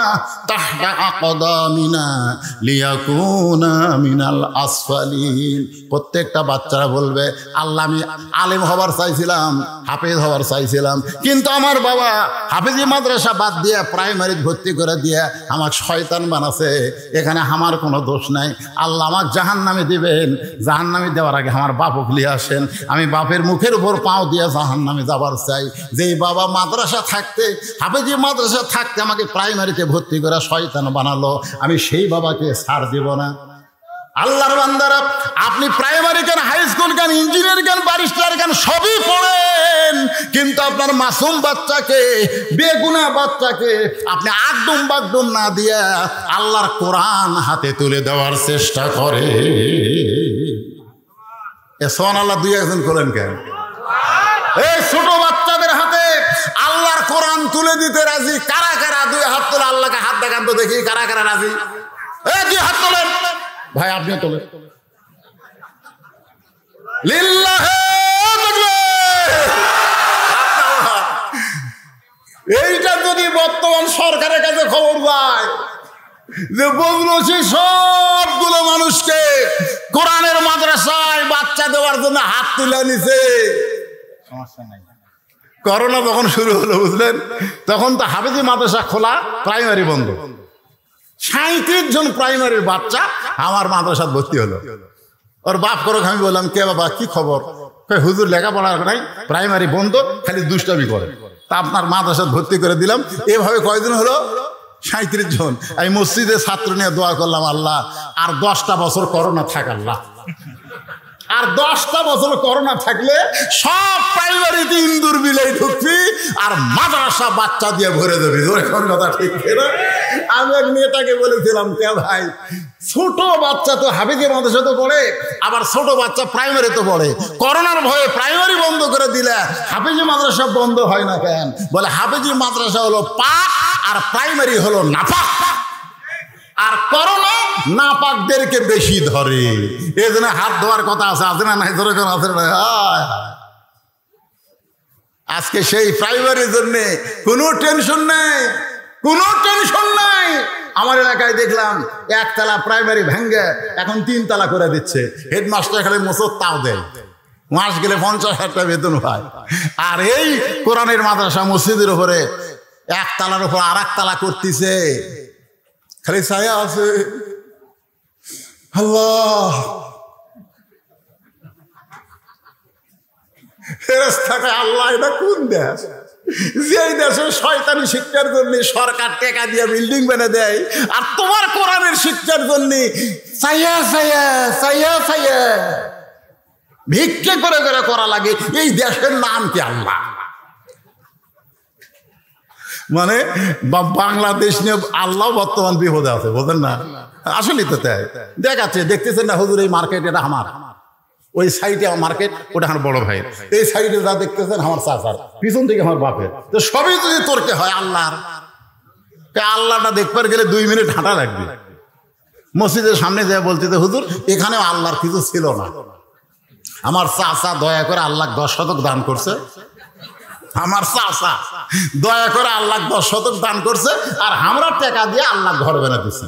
তাহতা আকদামিনা লিয়াকুনা মিনাল আসফালিন। প্রত্যেকটা বাচ্চারা বলবে, আল্লাহ আমি আলেম হবার চাইছিলাম, হাফেজ হবার চাইছিলাম, কিন্তু আমার বাবা হাফেজি মাদ্রাসা বাদ দিয়ে প্রাইমারি ভর্তি করে দিয়ে আমাকে শয়তান বানাছে, এখানে আমার কোনো দোষ নাই। আল্লাহ আমাকে জাহান্নামে দিবেন, জাহান্নামে দেওয়ার আগে আমার বাপক নিয়ে আসেন, আমি বাপের মুখের উপর পাও দিয়ে জাহান্নামে যাবার চাই। যেই বাবা মাদ্রাসা থাকতে, হাফেজি মাদ্রাসা থাকতে আমাকে প্রাইমারিতে ভর্তি করে শয়তান বানালো, আমি সেই বাবাকে ছাড় দেব না। আল্লাহর বান্দারা, আপনি প্রাইমারি কেন, হাই স্কুল কেন, ইঞ্জিনিয়ার কেন, ব্যারিস্টার কেন, সবই পড়েন, কিন্তু আপনার মাসুম বাচ্চাকে, বেগুনা বাচ্চাকে আপনি আগডুম বাগডুম না দিয়া আল্লাহর কোরআন হাতে তুলে দেওয়ার চেষ্টা করে। সুবহানাল্লাহ, দুই একজন করেন কেন? এই ছোট বাচ্চাদের হাতে আল্লাহর কোরআন তুলে দিতে রাজি কারা কারা? দুই হাত তোলে, আল্লাহকে হাত দেখান তো দেখি কারা কারা রাজি। এই দুই হাত তোলেন ভাই, আপনিও তোলেন। লিল্লাহি এইটা যদি বর্তমান সরকারের কাছে খবর যায় যে বজলসি সবগুলো মানুষকে কোরআনের মাদ্রাসায় বাচ্চা দেওয়ার জন্য হাত তুলে নিছে, সমস্যা নাই। করোনা যখন শুরু হলো বুঝলেন, তখন তো হাফেজি মাদ্রাসা খোলা, প্রাইমারি বন্ধ। 37 জন প্রাইমারির বাচ্চা আমার মাদ্রাসাত ভর্তি হলো। ওর বাপ করুক, আমি বললাম কে বাবা কি খবর? হুজুর লেখাপড়ার নাই, প্রাইমারি বন্ধ, খালি দুষ্টামি করে, তা আপনার মাদ্রাসাত ভর্তি করে দিলাম। এভাবে কয়দিন হলো? 37 জন। আমি মসজিদে ছাত্র নিয়ে দোয়া করলাম, আল্লাহ আর 10টা বছর করোনা থাক, আল্লাহ আর 10টা বছর করোনা থাকলে সব প্রাইমারিতে ইন্দুর বিলাই ঢুকবি আর মাদ্রাসা বাচ্চা দিয়ে ভরে দেবি। এখন কথা ঠিক না? আমি এক নেতাকে বলেছিলাম, কে ভাই ছোট বাচ্চা তো হাফেজি মাদ্রাসা তো পড়ে, আবার ছোট বাচ্চা প্রাইমারি তো পড়ে, করোনার ভয়ে প্রাইমারি বন্ধ করে দিলে হাফেজি মাদ্রাসা বন্ধ হয় না কেন? বলে হাফেজি মাদ্রাসা হলো পাক আর প্রাইমারি হলো নাপাক, আর করোনা নাপাকদেরকে বেশি ধরে, এই জন্য হাত ধোয়ার কথা আছে, আছে না নাই? ধরে আছে না? আজকে সেই প্রাইমারির জন্য কোনো টেনশন নাই, কোনো টেনশন নাই। আমার এলাকায় দেখলাম একতলা প্রাইমারি ভেঙ্গে এখন 3 তলা করে দিচ্ছে। হেডমাস্টার খালি মোচর তাও দেয়, মাস গেলে 50,000 টাকা বেতন পায়। আর এই কোরআনের মাদ্রাসা মসজিদের উপরে একতলার উপর আর একতলা করতেছে, খালি ছায়া আছে। আল্লাহ, ফেরেশতাকে আল্লাহ এটা কোন দেশ? যেই দেশে শয়তানি শিক্ষার জন্য সরকার টাকা দিয়ে বিল্ডিং বানিয়ে দেয়, আর তোমার কোরআনের শিক্ষার জন্য ছায়া ছায়া ছায়া ছায়া ভিক্ষে করে করে করা লাগে। এই দেশের নাম কি? আল্লাহ। মানে বাংলাদেশ নিয়ে আল্লাহ বর্তমান বিপদে আছে, বোঝেন না? আসলেই তো তাই দেখাচ্ছে, দেখতেছেন না হুজুর এই মার্কেট এটা আমার, ওই সাইডে আমার মার্কেট, ওটা আমার বড় ভাইয়ের, এই সাইডে যা দেখতেছেন আমার চাচার, পিছন থেকে আমার বাপের। তো সবই যদি তর্কে হয় আল্লাহর, আল্লাহটা দেখবার গেলে 2 মিনিট হাঁটা লাগবে। মসজিদের সামনে যায় বলতে হুজুর এখানেও আল্লাহর কিছু ছিল না, আমার চাচা দয়া করে আল্লাহ 10 শতক দান করছে, আমার চাচা দয়া করে আল্লাহ 10 শতক দান করছে, আর আমরা টাকা দিয়ে আল্লাহ ঘর বানাতেছি।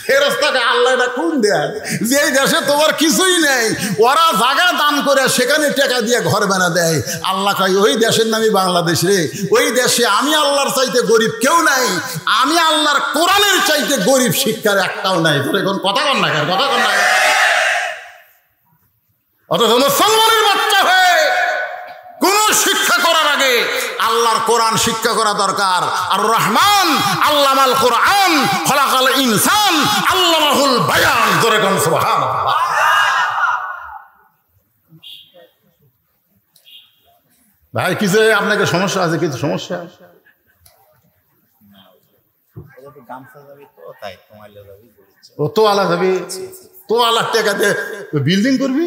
ফেরেশতাকে আল্লাহ এটা কোন দেয়? যে দেশে তোমার কিছুই নেই, ওরা জায়গা দান করে সেখানে টাকা দিয়ে ঘর বানা দেয়। আল্লাহ কয় ওই দেশের নামই বাংলাদেশ রে, ওই দেশে আমি আল্লাহর চাইতে গরিব কেউ নাই, আমি আল্লাহর কোরআনের চাইতে গরিব শিক্ষার একটাও নাই। এখন কথা কন না, কথা কন না। অথচ মুসলমানের বাচ্চা হয়ে কোন শিক্ষা করার আগে আল্লাহর কোরআন শিক্ষা করা দরকার। আর রহমান আল্লামাল কোরআন খলাকাল ইনসান আল্লামাহুল বায়ান। জোরে কোন সুবহানাল্লাহ। ভাই কিছু আপনাকে সমস্যা আছে? কিছু সমস্যা? ও তো আলা যাবি, তো আলার টাকাতে বিল্ডিং করবি?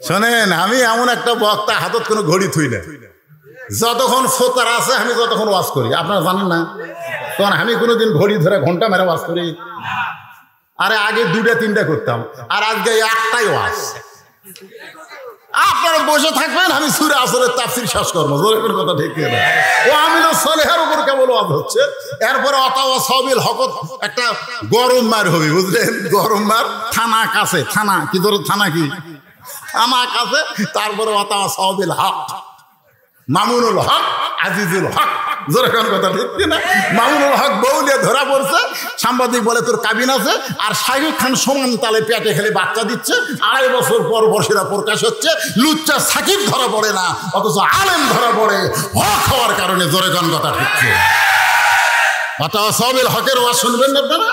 শোনেন, আমি এমন একটা বক্তা হাতত কোনো ঘড়ি থুই না, যতক্ষণ ফোতার আছে আমি যতক্ষণ ওয়াজ করি। আপনারা জানেন না? তখন আমি কোনোদিন ঘড়ি ধরে ঘন্টা মেরে ওয়াজ করি? আরে আগে 2টা 3টা করতাম, আর আজকে একটাই ওয়াজ। আপনারা বসে থাকবেন, আমি সূরা আসরের তাফসীর শেষ করবো। জোরে করে কথা ঠিক না? ও আমিল সালেহের উপর কেবল ওয়াজ হচ্ছে, এরপরে অতাওয়া সাবিল হকত একটা গরম মার হবে, বুঝলেন? গরম মার, থানা কাছে, থানা কি ধরো, থানা কি থানা কাছে, তারপরে অতাওয়া সাবিল হক, মামুনুল হক, আজিজুল হক। জোরে কোন কথা ঠিক না? মামুনুল হক বউ দিয়ে ধরা পড়ছে, সাংবাদিক বলে তোর কাবিন আছে, আর শাহরুখ খান সমান তালে পেটে খেলে বাচ্চা দিচ্ছে, 2.5 বছর পর বর্ষেরা প্রকাশ হচ্ছে, লুচ্চা সাকিব ধরা পড়ে না, অথচ আলেম ধরা পড়ে হক হওয়ার কারণে। জোরে কোন কথা ঠিক না? অতাওয়া সাবিল হকের ওয়াজ শুনবেন না আপনারা?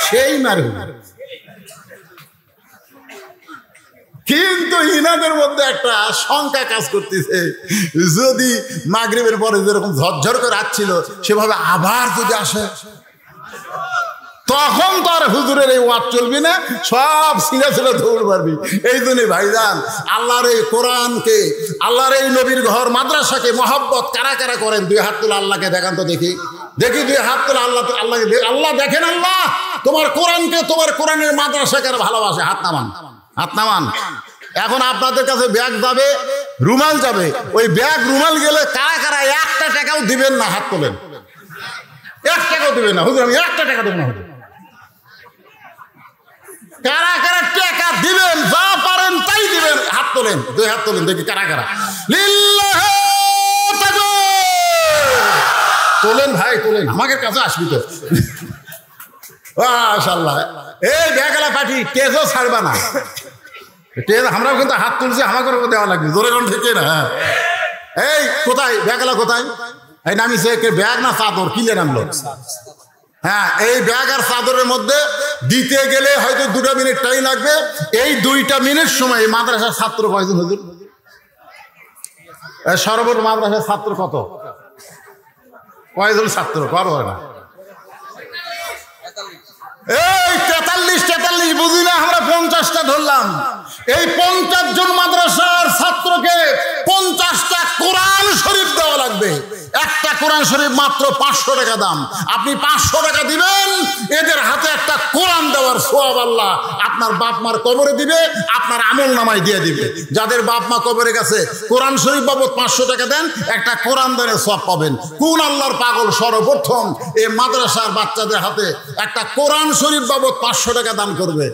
সেই মারু। কিন্তু ইনাদের মধ্যে একটা শঙ্কা কাজ করতেছে, যদি মাগরিবের পরে যেরকম ঝরঝর করে আসছিল সেভাবে আবার যদি আসে, তখন তো আর হুজুরের এই ওয়াজ চলবি না, সব ছিঁড়ে ছিঁড়ে দৌড় মারবি। এই জন্যই ভাইজান, আল্লাহর এই কোরআনকে, আল্লাহর এই নবীর ঘর মাদ্রাসাকে মহব্বত কারা কারা করেন? 2 হাত তুলে আল্লাহকে দেখান তো দেখি, দেখি 2 হাত তুলে আল্লাহকে। আল্লাহ দেখেন, আল্লাহ তোমার কোরআনকে, তোমার কোরআনের মাদ্রাসাকে ভালোবাসে। হাত নামান, হাত নামান। এখন আপনাদের কাছে ব্যাগ যাবে, রুমাল যাবে, ওই ব্যাগ রুমাল গেলে কারা কারা 1টা টাকাও দিবেন না? হাত তোলেন। 1 টাকাও দিবেন না? হুজুর আমি 1টা টাকা দেব না। কারা কারা টাকা দিবেন? যা পারেন তাই দিবেন। হাত তোলেন, 2 হাত তোলেন দেখি কারা কারা। লিল্লাহি তাকবীর। তোলেন ভাই, তোলেন, আমাদের কাছে আসবি তো। মাশাআল্লাহ। এই ব্যাগলা পাঠি তেজও ছাড়বা না। আমরাও কিন্তু হাত তুলছি, আমাকে দেওয়া লাগবে। জোরে কোন ঠিক না? হ্যাঁ। এই কোথায় ব্যাগলা, কোথায়? এই নামিছে ব্যাগ না চাদর? কিলে নামলো? হ্যাঁ, এই ব্যাগ আর চাদরের মধ্যে দিতে গেলে হয়তো 2টা মিনিট টাইম লাগবে। এই 2টা মিনিট সময় মাদ্রাসার ছাত্র কয়জন হুজুর? সর্বোচ্চ মাদ্রাসার ছাত্র কত? কয়জন ছাত্র? করো না এই 43 বুঝি না, আমরা 50টা ধরলাম। এই 50 জন মাদ্রাসার ছাত্রকে 50টা কোরআন শরীফ দেওয়া লাগবে। একটা কোরআন শরীফ মাত্র 500 টাকা দাম। আপনি 500 টাকা দিবেন, এদের হাতে একটা কোরআন দেওয়ার সওয়াব আল্লাহ আপনার বাপ মার কবরে দিবে, আপনার আমল নামায় দিয়ে দিবে। যাদের বাপ মা কবরে গেছে, কোরআন শরীফ বাবদ 500 টাকা দেন, একটা কোরআন দানের সওয়াব পাবেন। কোন আল্লাহর পাগল সর্বপ্রথম এই মাদ্রাসার বাচ্চাদের হাতে একটা কোরআন শরীফ বাবদ 500 টাকা দান করবে?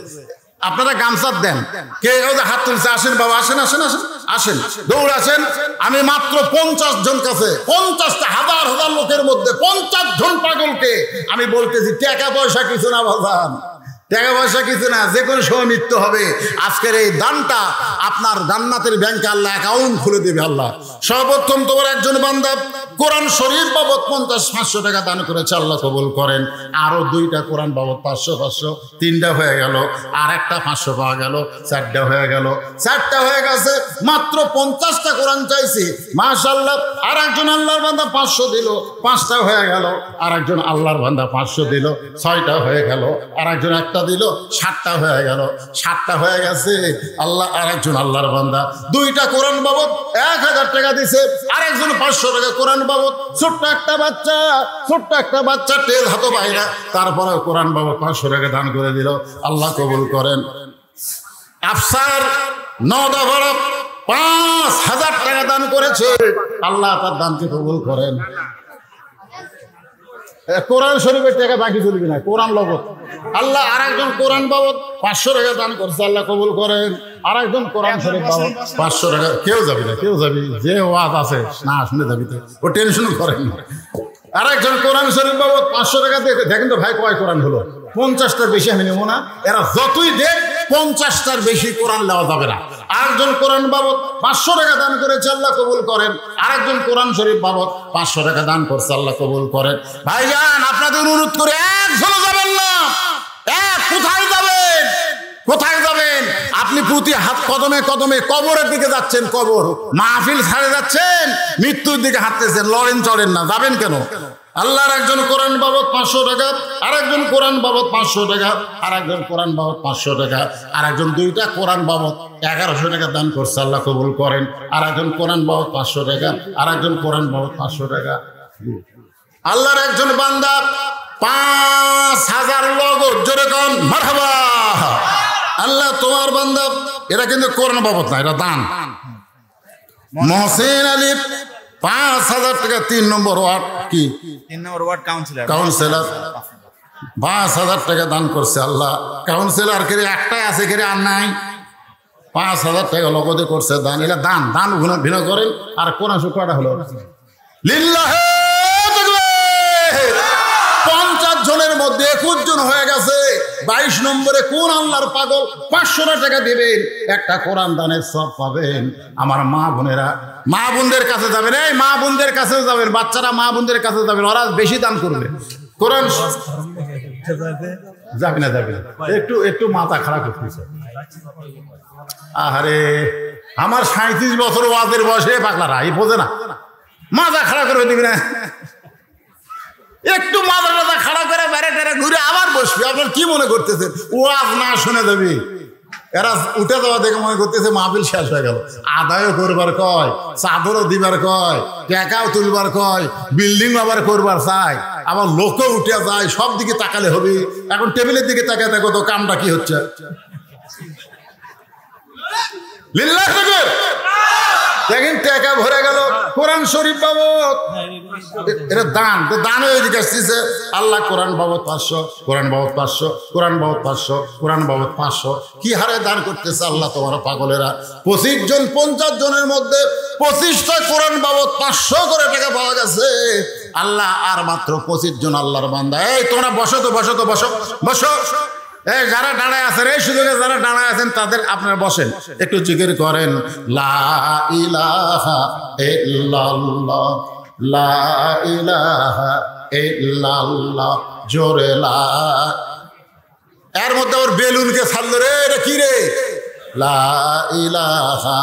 আপনারা গামছা দেন। কে হাত তুলছে? আসেন বাবা, আসেন আসেন আসেন আসেন, দৌড় আসেন। আমি মাত্র 50 জন কাছে, 50টা হাজার হাজার লোকের মধ্যে 50 জন পাগলকে আমি বলতেছি, টাকা পয়সা কিছু না বাজান, টাকা পয়সা কিছু না, যে কোনো সময় মৃত্যু হবে। আজকের এই দানটা আপনার জান্নাতের ব্যাংকে আল্লাহ অ্যাকাউন্ট খুলে দেবে। আল্লাহ সর্বপ্রথম তোমার একজন বান্দা কোরআন শরীফ বাবদ 500 টাকা দান করেছে, আল্লাহ কবুল করেন। আরো 2টা কোরআন বাবদ 500, 3টা হয়ে গেল, আর একটা 500 পাওয়া গেল, 4টা হয়ে গেল, 4টা হয়ে গেছে। মাত্র 50টা কোরআন চাইছি, মাশাআল্লাহ। আর একজন আল্লাহর বান্দা 500 দিল, 5টা হয়ে গেল। আর একজন আল্লাহর বান্দা 500 দিল, 6টা হয়ে গেল। আর একজন একটা দিল, 7টা হয়ে গেল, 7টা হয়ে গেছে। আল্লাহ আর একজন আল্লাহর বান্দা 2টা কোরআন বাবদ 1000 টাকা দিছে। আর একজন 500 টাকা কোরআন বাবদ। ছোট্ট একটা বাচ্চা তেল হাতে বাইরা, তারপরে কোরআন বাবদ 500 টাকা দান করে দিল। আল্লাহ কবুল করেন। আফসার নওদা ভরত 5000 টাকা দান করেছে, আল্লাহ তার দানকে কবুল করেন। কোরআন শরীফের টাকা বাকি চলবে না, কোরআন লগত। আল্লাহ আর একজন কোরআন বাবদ 500 টাকা দান করছে, আল্লাহ কবুল করেন। আর একজন কোরআন শরীফ বাবদ 500 টাকা। কেউ যাবি না, কেউ যাবি, যে ওয়াজ আছে না শুনে যাবি তো, ও টেনশন করেন না। আর একজন কোরআন শরীফ বাবদ 500 টাকা দেখেন তো ভাই, কয় কোরআন হলো? 50টার বেশি আমি নেবো না। এরা যতই দেখ 50টার বেশি কোরআন নেওয়া যাবে না। আরেকজন কোরআন বাবদ 500 টাকা দান করেছে, আল্লাহ কবুল করেন। আরেকজন কোরআন শরীফ বাবদ 500 টাকা দান করছে, আল্লাহ কবুল করেন। ভাইজান আপনাদের অনুরোধ করে একজনও যাবেন না। কোথায় যাবেন? কোথায় যাবেন? আপনি প্রতি হাত কদমে কদমে কবরের দিকে যাচ্ছেন, কবর মাহফিল ছাড়ে যাচ্ছেন, মৃত্যুর দিকে হাঁটতেছেন, লড়েন চড়েন না। যাবেন কেন? আল্লাহর একজন কোরআন বাবদ 500 টাকা, আর একজন কোরআন বাবদ 500 টাকা, আর একজন কোরআন বাবদ 500 টাকা, আর একজন 2টা কোরআন বাবদ 1100 টাকা দান করছে, আল্লাহ কবুল করেন। আর একজন কোরআন বাবদ 500 টাকা, আর একজন কোরআন বাবদ 500 টাকা। আল্লাহর একজন বান্দা 5000 নগদ, জোরে কোন মারহাবা। আল্লাহ তোমার বান্দা, এরা কিন্তু কোরআন বাবদ না, এটা দান। মহসিন আলী 5,000 টাকা, 3 নম্বর ওয়ার্ড, কি 3 নম্বর ওয়ার্ড কাউন্সিলর 5,000 টাকা দান করছে। আল্লাহ কাউন্সিলর কে একটাই আছে, কে আর নাই। 5,000 টাকা লগদে করছে দান। এটা দান, দান ভিন্ন করেন। আর কোরআন কয়টা হলো? লিল্লাহে তাকবীর। 50 জনের মধ্যে 21 জন হয়ে গেছে। 22 নম্বরে কোন আল্লাহর পাগল 500 টাকা দিবেন, একটা কোরআন দানের সব পাবেন। আমার মা বোনেরা, মা বোনদের কাছে যাবেন, এই মা বোনদের কাছে যাবেন, বাচ্চারা মা বোনদের কাছে যাবেন, ওরা বেশি দান করবে। কোরআন যাবে না, যাবে না, একটু একটু মাথা খারাপ করতেছে। আহারে, আমার 37 বছর ওয়াজের বয়সে পাগলারা এই বোঝে না, মাথা খারাপ করে দিবি না। একটু মাথা টাথা খারাপ করে বেড়ে টেরে ঘুরে আবার বসবি। আপনার কি মনে করতেছেন ওয়াজ না শুনে দেবি? এরা উঠে যাওয়া দেখে মনে করতেছে মাহফিল শেষ হয়ে গেল। আদায়ও করবার কয়, চাদরও দিবার কয়, টাকাও তুলবার কয়, বিল্ডিং আবার করবার চায়, আবার লোকও উঠে যায়। সব দিকে তাকালে হবে। এখন টেবিলের দিকে তাকায় দেখো তো কামটা কি হচ্ছে। লিল্লাহ তাকবীর। দেখেন টাকা ভরে গেল কোরআন শরীফ বাবদ, এটা দান। তো দান হয়ে দিকে আসতেছে। আল্লাহ কোরআন বাবদ 500, কোরআন বাবদ 500, কোরআন বাবদ 500, কোরআন বাবদ 500, কি হারে দান করতেছে আল্লাহ তোমার পাগলেরা। 25 জন 50 জনের মধ্যে 25টা কোরআন বাবদ 500 করে টাকা পাওয়া গেছে। আল্লাহ আর মাত্র 25 জন আল্লাহর বান্দা। এই তোমরা বসো তো, বসো তো, বসো বসো। এই যারা দাঁড়ায় আছেন, এই সুযোগে যারা দাঁড়ায় আছেন তাদের আপনারা বসেন, একটু জিকির করেন। লা ইলাহা ইল্লাল্লাহ, লা ইলাহা ইল্লাল্লাহ, জোরে লা। এর মধ্যে ওর বেলুনকে ছাড়লো রে, এটা কি রে? লা ইলাহা।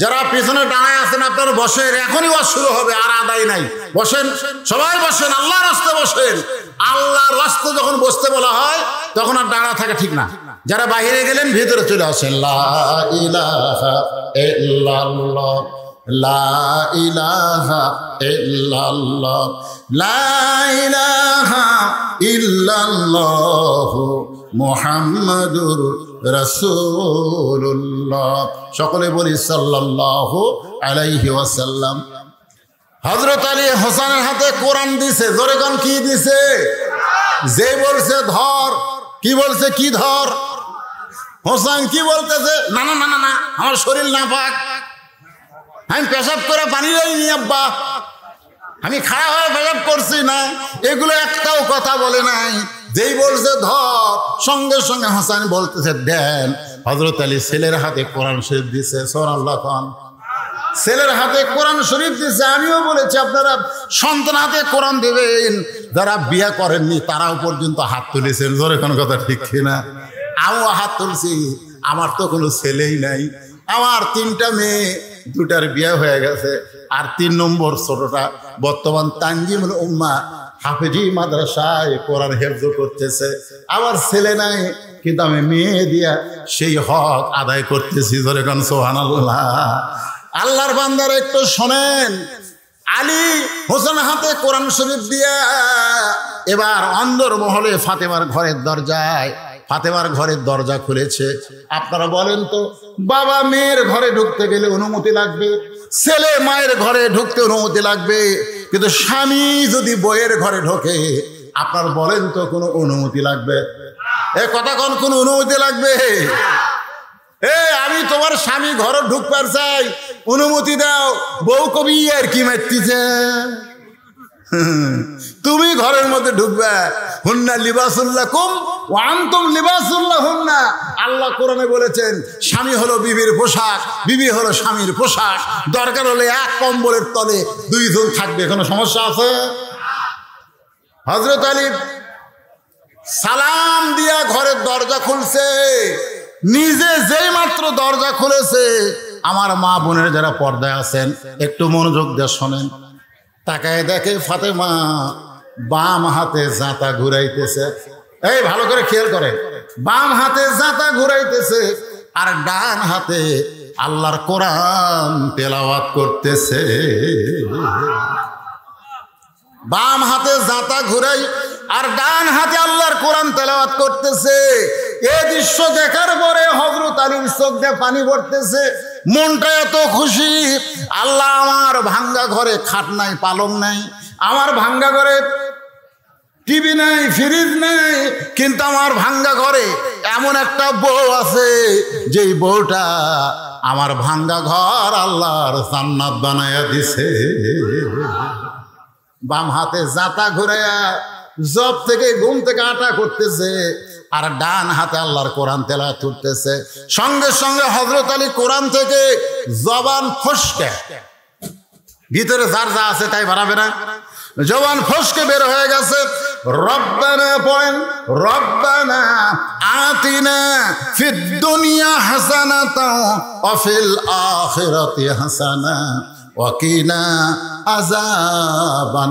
যারা পিছনে দাঁড়ায় আছেন আপনারা বসেন, এখনই ওয়াজ শুরু হবে, আর আদায় নাই। বসেন, সবাই বসেন, আল্লাহর রাস্তায় বসেন। আল্লাহর রাস্তায় যখন বসতে বলা হয় তখন আর দাঁড়া থাকা ঠিক না। যারা বাইরে গেলেন ভিতরে চলে আসেন। লা ইলাহা ইল্লাল্লাহ, লা ইলাহা ইল্লাল্লাহ, লা ইলাহা ইল্লাল্লাহ মুহাম্মাদুর রাসূলুল্লাহ। সকলে বলি সাল্লাল্লাহু আলাইহি ওয়াসাল্লাম। হযরত আলী হোসেনের হাতে কোরআন দিছে, জোরে কোন কি দিছে? যে বলছে ধর, কি বলছে? কি ধর? হোসেন কি বলতেছে? না না না না না, আমার শরীর নাপাক, আমি পেশাব করে পানি লইনি আব্বা, আমি খাড়া হয়ে পেশাব করছি না, এগুলো একটাও কথা বলে নাই। যেই বলছে ধর, সঙ্গে সঙ্গে হোসেন বলতেছে দেন। হযরত আলী ছেলের হাতে কোরআন শরীফ দিছে। সুবহানাল্লাহ খান। ছেলের হাতে কোরআন শরীফ দিছে। আমিও বলেছি আপনারা সন্তান হাতে কোরআন দেবেন। যারা বিয়ে করেননি তারাও পর্যন্ত হাত তুলেছেন, জোরে কোনো কথা ঠিক কিনা? আমিও হাত তুলছি। আমার তো কোনো ছেলেই নাই, আমার 3টা মেয়ে, 2টার বিয়ে হয়ে গেছে, আর 3 নম্বর ছোটটা বর্তমান তানজিমুল উম্মাহ হাফেজি মাদ্রাসায় কোরআন হেফজ করতেছে। আমার ছেলে নাই, কিন্তু আমি মেয়ে দিয়া সেই হক আদায় করতেছি, জোরে কোন সুবহানাল্লাহ। আল্লাহর বান্দারা একটু শোনেন। আলী হোসেন হাতে কোরআন শরীফ দিয়া এবার অন্দর মহলে ফাতেমার ঘরের দরজায়, ফাতেমার ঘরের দরজা খুলেছে। আপনারা বলেন তো, বাবা মেয়ের ঘরে ঢুকতে গেলে অনুমতি লাগবে, ছেলে মায়ের ঘরে ঢুকতে অনুমতি লাগবে, কিন্তু স্বামী যদি বইয়ের ঘরে ঢোকে আপনার বলেন তো কোনো অনুমতি লাগবে? এ কথা কোন অনুমতি লাগবে? আমি তোমার স্বামী ঘরে ঢুকবার চাই, অনুমতি দাও। বউ কবি আর কি মারতেছে, তুমি ঘরের মধ্যে ঢুকবে। হুন্না লিবাসুল্লাকুম ওয়া আনতুম লিবাসুল্লাহুন্না। আল্লাহ কোরআনে বলেছেন স্বামী হলো বিবির পোশাক, বিবি হলো স্বামীর পোশাক। দরকার হলে এক কম্বলের তলে 2 জন থাকবে, কোনো সমস্যা আছে? হযরত আলী সালাম দিয়া ঘরের দরজা খুলছে। নিজে যেই মাত্র দরজা খুলেছে, আমার মা বোনের যারা পর্দায় আছেন একটু মনোযোগ দিয়ে শোনেন। তাকায় দেখে ফাতেমা বাম হাতে জাঁতা ঘুরাইতেছে। এই ভালো করে খেয়াল করে, বাম হাতে জাঁতা ঘুরাইতেছে আর ডান হাতে আল্লাহর কোরআন তেলাওয়াত করতেছে। বাম হাতে জাঁতা ঘুরাই আর ডান হাতে আল্লাহর কোরআন তেলাওয়াত করতেছে। এই দৃশ্য দেখার পরে হযরত আলীর চোখ দিয়ে পানি পড়তেছে, মনটা এত খুশি। আল্লাহ, আমার ভাঙ্গা ঘরে খাট নাই, পালং নাই, আমার ভাঙ্গা ঘরে টিভি নাই, ফ্রিজ নাই, কিন্তু আমার ভাঙ্গা ঘরে এমন একটা বউ আছে, যেই বউটা আমার ভাঙ্গা ঘর আল্লাহর জান্নাত বানায়া দিছে। বাম হাতে জাতা ঘুরাইয়া জব থেকে ঘুম থেকে আটা করতেছে, আর ডান হাতে আল্লাহর কোরআন তেলাওয়াত করতেছে। সঙ্গে সঙ্গে হযরত আলী কোরআন থেকে জবান ফসকে, ভিতরে যার যা আছে তাই বাড়াবে না, জবান ফসকে বের হয়ে গেছে। রব্বানা পড়েন, রব্বানা আতিনা ফিদ দুনিয়া হাসানাতাও ওয়া ফিল আখিরাতি হাসানা ওয়া কিনা আযাবান্নার।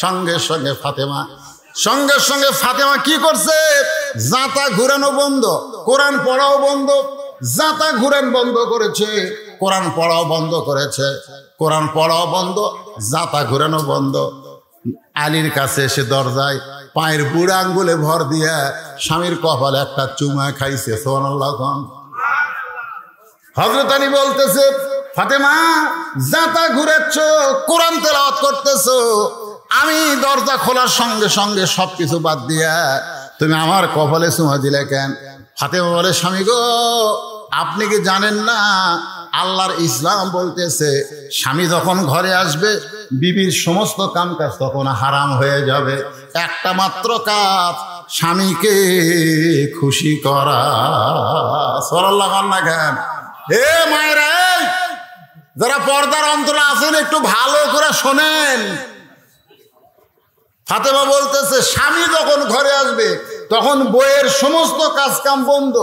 সঙ্গে সঙ্গে ফাতেমা কি করছে? জাতা ঘুরানো বন্ধ, কোরআন পড়াও বন্ধ। জাতা ঘুরান বন্ধ করেছে, কোরআন পড়াও বন্ধ করেছে। কোরআন পড়াও বন্ধ, জাতা ঘুরানো বন্ধ। আলীর কাছে এসে দরজায় পায়ের বুড়া আঙ্গুলে ভর দিয়া স্বামীর কপালে একটা চুমা খাইছে। সুবহানাল্লাহ। হযরত আলী বলতেছে, ফাতেমা, জাতা ঘুরাচ্ছ, কোরআন তেলাওয়াত করতেছো, আমি দরজা খোলার সঙ্গে সঙ্গে সবকিছু বাদ দিয়া তুমি আমার কপালে চুমা দিলে কেন? ফাতেমা বলে, স্বামী গো, আপনি কি জানেন না আল্লাহর ইসলাম বলতেছে স্বামী যখন ঘরে আসবে বিবির সমস্ত কাম কাজ তখন হারাম হয়ে যাবে। একটা মাত্র কাজ, স্বামীকে খুশি করা। সুবহানাল্লাহ না কেন? হে মায়েরা, যারা পর্দার অন্তরে আছেন একটু ভালো করে শোনেন। ফাতেমা বলতেছে, স্বামী যখন ঘরে আসবে তখন বইয়ের সমস্ত কাজকাম বন্ধ,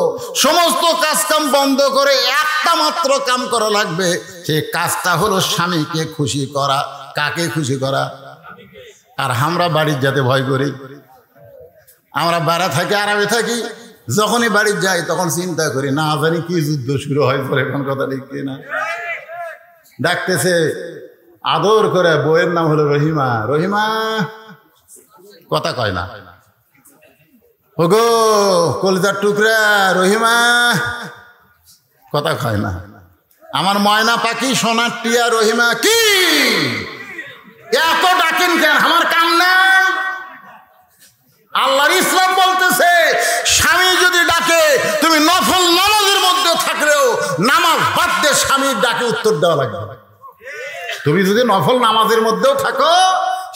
সমস্ত কাজকাম বন্ধ করে একটা মাত্র কাম করা লাগবে। সেই কাজটা হলো স্বামীকে খুশি করা। কাকে খুশি করা? আর আমরা বাড়ির যেতে ভয় করি। আমরা বাড়া থাকি, আরামে থাকি, যখনই বাড়ির যাই তখন চিন্তা করি, না জানি কি যুদ্ধ শুরু হয় পরে। কোন কথা ঠিক না? ডাকতেছে আদর করে, বইয়ের নাম হলো রহিমা। রহিমা কথা কয় না, ওগো কলিজার টুকরা রহিমা, কথা কয় না। আমার ময়না পাখি, সোনার টিয়া রহিমা। কি এত ডাকেন কেন? আমার কাম না? আল্লাহর ইসলাম বলতেছে স্বামী যদি ডাকে, তুমি নফল নামাজের মধ্যে থাকলেও নামাজ বাদ দিয়ে স্বামীর ডাকে উত্তর দেওয়া লাগবে। তুমি যদি নফল নামাজের মধ্যেও থাকো,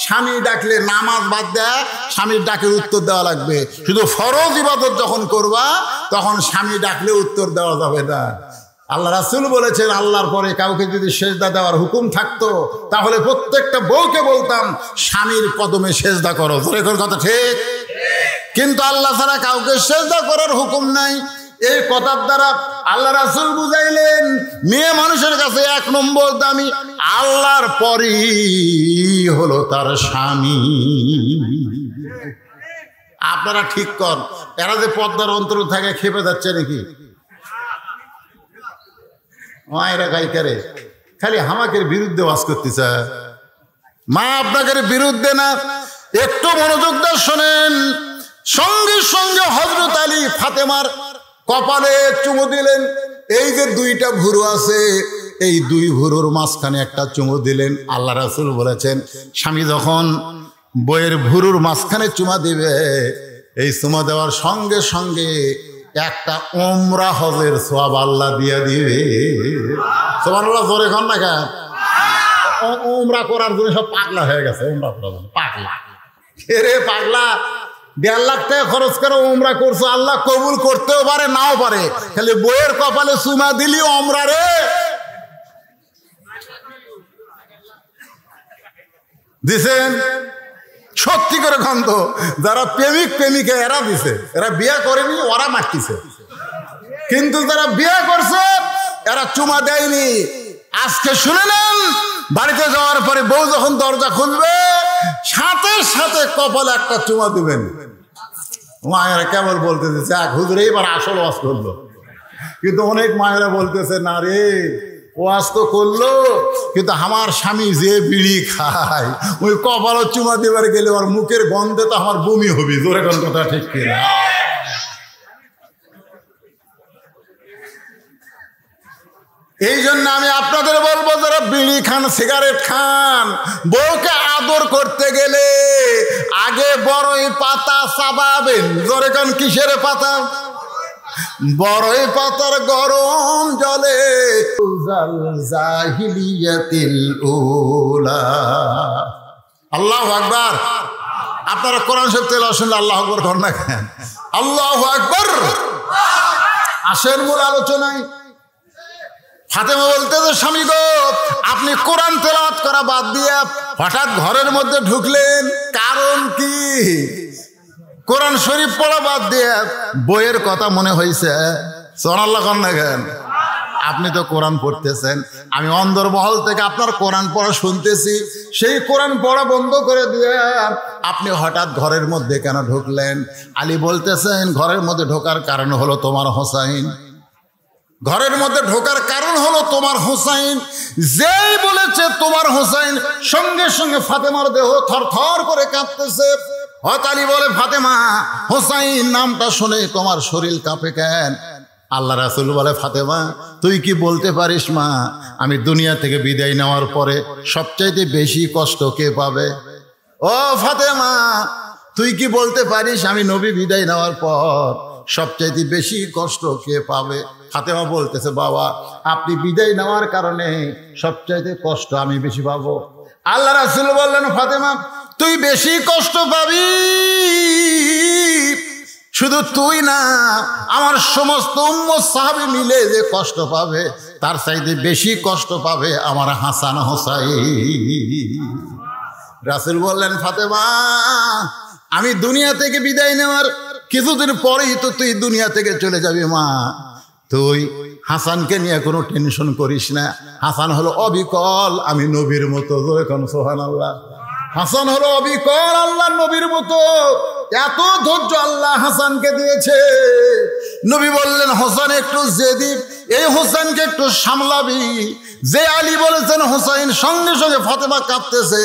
স্বামী ডাকলে নামাজ বাদ দেয়, স্বামীর ডাকের উত্তর দেওয়া লাগবে। শুধু ফরজ ইবাদত যখন করবা তখন স্বামী ডাকলে উত্তর দেওয়া যাবে না। আল্লাহ রাসূল বলেছেন, আল্লাহর পরে কাউকে যদি সেজদা দেওয়ার হুকুম থাকতো তাহলে প্রত্যেকটা বউকে বলতাম স্বামীর কদমে সেজদা করো। এর কথা ঠিক? কিন্তু আল্লাহ ছাড়া কাউকে সেজদা করার হুকুম নাই। এই কথার দ্বারা আল্লাহ রাসূল বুঝাইলেন, মেয়ে মানুষের কাছে এক নম্বর দামি, আল্লাহর পরই হলো তার স্বামী। আপনারা ঠিক কর, এরা যে পর্দার অন্তর থাকে খেপে যাচ্ছে নাকি? মায়েরা গায়িকারে খালি হামাকের বিরুদ্ধে ওয়াজ করতে চায়। মা আপনাদের বিরুদ্ধে না, একটু মনোযোগ দিয়ে শোনেন। সঙ্গে সঙ্গে হযরত আলী ফাতেমার কপালে চুমু দিলেন। এই যে দুইটা ভুরু আছে, এই দুই ভুরুর মাঝখানে একটা চুমু দিলেন। আল্লাহ রাসূল বলেছেন, স্বামী যখন বইয়ের ভুরুর মাঝখানে চুমা দিবে, এই চুমা দেওয়ার সঙ্গে সঙ্গে একটা উমরা হজের সওয়াব আল্লাহ দিয়ে দিবে। সুবহানাল্লাহ, জোরে কর না কেন? উমরা করার জন্য সব পাগলা হয়ে গেছে। উমরা করার জন্য পাগলা। রে পাগলা, 1.5 লাখ টাকা খরচ করে উমরা করছো, আল্লাহ কবুল করতেও পারে নাও পারে, খালি বইয়ের কপালে চুমা দিলি উমরা রে দিছেন। সত্যি করে গন্ধ, যারা প্রেমিক প্রেমিকা এরা দিছে, এরা বিয়ে করেনি, ওরা মারতিছে। কিন্তু যারা বিয়ে করছে এরা চুমা দেয়নি। আজকে শুনে নেন, বাড়িতে যাওয়ার পরে বউ যখন দরজা খুলবে সাথে সাথে কপালে একটা চুমা দিবেন। মায়েরা কেবল বলতেছে, হুজুর এইবার আসল ওয়াজ করলো। কিন্তু অনেক মায়েরা বলতেছে, না রে, ওয়াজ তো করলো, কিন্তু আমার স্বামী যে বিড়ি খায় ওই কপাল চুমা দেবার গেলে ওর মুখের গন্ধে তো আমার বমি হবে। জোরে কোন কথা ঠিক কিনা? এই জন্য আমি আপনাদের বলবো, যারা বিড়ি খান, সিগারেট খান, বউকে আদর করতে গেলে আগে বড়ই পাতা চাবাবেন। জোরে কোন কিসের পাতা? বড়ই পাতার গরম জলে জাহিলিয়াতিল উলা। আল্লাহু আকবার। আপনারা কোরআন শরীফ তেলাওয়াত শুনলে আল্লাহু আকবার করেন না কেন? আল্লাহু আকবার। আসেন মূল আলোচনায়। ফাতেমা বলতেছে, স্বামী গো, আপনি কোরআন তেলাওয়াত করা বাদ দিয়ে হঠাৎ ঘরের মধ্যে ঢুকলেন, কারণ কি? কোরআন শরীফ পড়া বাদ দিয়ে বইয়ের কথা মনে হয়েছে? সুবহানাল্লাহ কন না কেন? আপনি তো কোরআন পড়তেছেন, আমি অন্দরমহল থেকে আপনার কোরআন পড়া শুনতেছি, সেই কোরআন পড়া বন্ধ করে দিয়ে আপনি হঠাৎ ঘরের মধ্যে কেন ঢুকলেন? আলী বলতেছেন, ঘরের মধ্যে ঢোকার কারণ হলো তোমার হোসাইন। ঘরের মধ্যে ঢোকার কারণ হলো তোমার হোসাইন। যেই বলেছে তোমার হোসাইন, সঙ্গে সঙ্গে ফাতেমার দেহ থরথর করে কাঁপতেছে। হযরত আলী বলে, ফাতেমা, হোসাইন নামটা শুনে তোমার শরীর কাঁপে কেন? আল্লাহ রাসূল বলে, ফাতেমা, তুই কি বলতে পারিস মা, আমি দুনিয়া থেকে বিদায় নেওয়ার পরে সবচাইতে বেশি কষ্ট কে পাবে? ও ফাতেমা, তুই কি বলতে পারিস আমি নবী বিদায় নেওয়ার পর সবচাইতে বেশি কষ্ট কে পাবে? ফাতেমা বলতেছে, বাবা, আপনি বিদায় নেওয়ার কারণে সবচাইতে কষ্ট আমি বেশি পাবো। আল্লাহ রাসূল বললেন, ফাতেমা, তুই বেশি কষ্ট পাবি। শুধু তুই না, আমার সমস্ত উম্মত সাহাবী মিলে যে কষ্ট পাবে, তার চাইতে বেশি কষ্ট পাবে আমার হাসান হোসাইন। রাসূল বললেন, ফাতেমা, আমি দুনিয়া থেকে বিদায় নেওয়ার কিছুদিন পরেই তো তুই দুনিয়া থেকে চলে যাবি মা। তুই হাসানকে নিয়ে কোনো টেনশন করিস না। হাসান হলো অবিকল, আমি নবীর মতো। এখন সুবহানাল্লাহ। হাসান হলো অবিকল, আল্লাহ নবীর মতো। এত ধৈর্য আল্লাহ হাসানকে দিয়েছে। নবী বললেন, হোসেন একটু জেদি, এই হোসেনকে একটু সামলাবি। যে আলী বলেছেন হোসাইন, সঙ্গে সঙ্গে ফাতেমা কাঁপতেছে।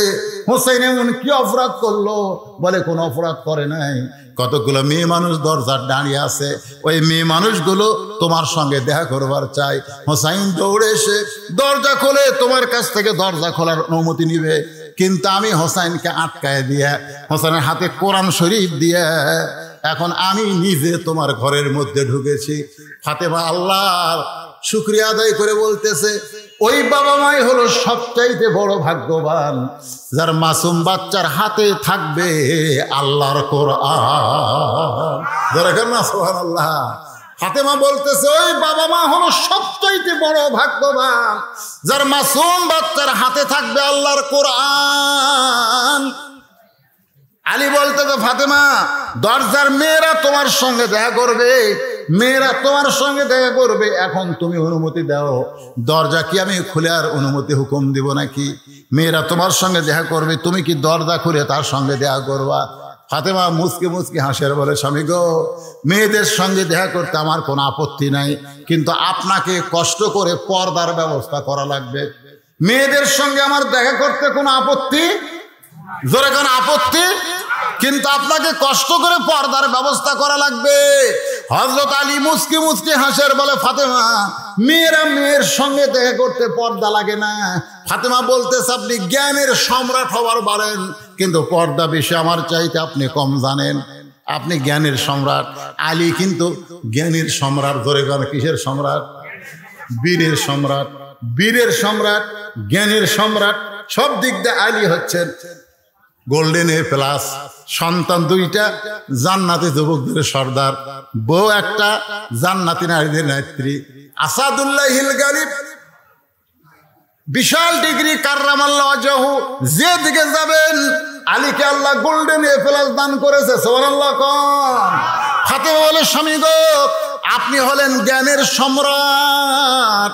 হোসেন এমন কি অপরাধ করলো? বলে, কোন অপরাধ করে নাই। কতগুলো মেয়ে মানুষ দরজার দাঁড়িয়ে আছে, ওই মেয়ে মানুষগুলো তোমার সঙ্গে দেখা করবার চাই। হোসাইন দৌড়ে এসে দরজা খোলে, তোমার কাছ থেকে দরজা খোলার অনুমতি নিবে, কিন্তু আমি হোসাইনকে আটকায় দিয়ে, হোসেনের হাতে কোরআন শরীফ দিয়ে এখন আমি নিজে তোমার ঘরের মধ্যে ঢুকেছি। ফাতেমা আল্লাহর শুকরিয়া আদায় করে বলতেছে, ওই বাবা মাই হলো সবচাইতে বড় ভাগ্যবান, যার মাসুম বাচ্চার হাতে থাকবে আল্লাহর কোরআন। দেখেন না, সুবহানাল্লাহ। ফাতেমা বলতেছে, ওই বাবা মা হলো সবচাইতে বড় ভাগ্যবান, যার মাসুম বাচ্চার হাতে থাকবে আল্লাহর কোরআন। আলী বলতেছে, ফাতেমা, দরজার মেয়েরা তোমার সঙ্গে দেখা করবে, মেয়েরা তোমার সঙ্গে দেখা করবে, এখন তুমি অনুমতি দাও। দরজা কি আমি খুলে আর অনুমতি হুকুম দিব নাকি? মেয়েরা তোমার সঙ্গে দেখা করবে, তুমি কি দরজা খুলে তার সঙ্গে দেখা করবা? ফাতেমা মুচকি মুচকি হাসের বলে, স্বামী গো, মেয়েদের সঙ্গে দেখা করতে আমার কোনো আপত্তি নাই, কিন্তু আপনাকে কষ্ট করে পর্দার ব্যবস্থা করা লাগবে। মেয়েদের সঙ্গে আমার দেখা করতে কোনো আপত্তি, জোরে কোনো আপত্তি, কিন্তু আপনাকে কষ্ট করে পর্দার ব্যবস্থা করা লাগবে। হযরত আলী মুচকি মুচকি হাসের বলে, ফাতেমা, মেয়েরা মেয়ের সঙ্গে দেখা করতে পর্দা লাগে না। ফাতেমা বলতেছে, আপনি জ্ঞানের সম্রাট হবার বলেন, কিন্তু পর্দা বিষয়ে আমার চাইতে আপনি কম জানেন। আপনি জ্ঞানের সম্রাট, আলী কিন্তু জ্ঞানের সম্রাট। ধরে গেল কিসের সম্রাট? বীরের সম্রাট। বীরের সম্রাট, জ্ঞানের সম্রাট, সব দিক দিয়ে আলী হচ্ছেন গোল্ডেন এ প্লাস। সন্তান দুইটা, জান্নাতি যুবকদের সর্দার, বউ একটা, জান্নাতি নারীদের নেত্রী। আসাদুল্লাহিল গালিব, বিশাল ডিগ্রি, কাররামাল্লাহু ওয়াজহু। যে দিকে যাবেন আলীকে আল্লাহ গোল্ডেন এ প্লাস দান করেছে। সুবহানাল্লাহ কোন? ফাতেমা বলে, স্বামী গো, আপনি হলেন জ্ঞানের সম্রাট,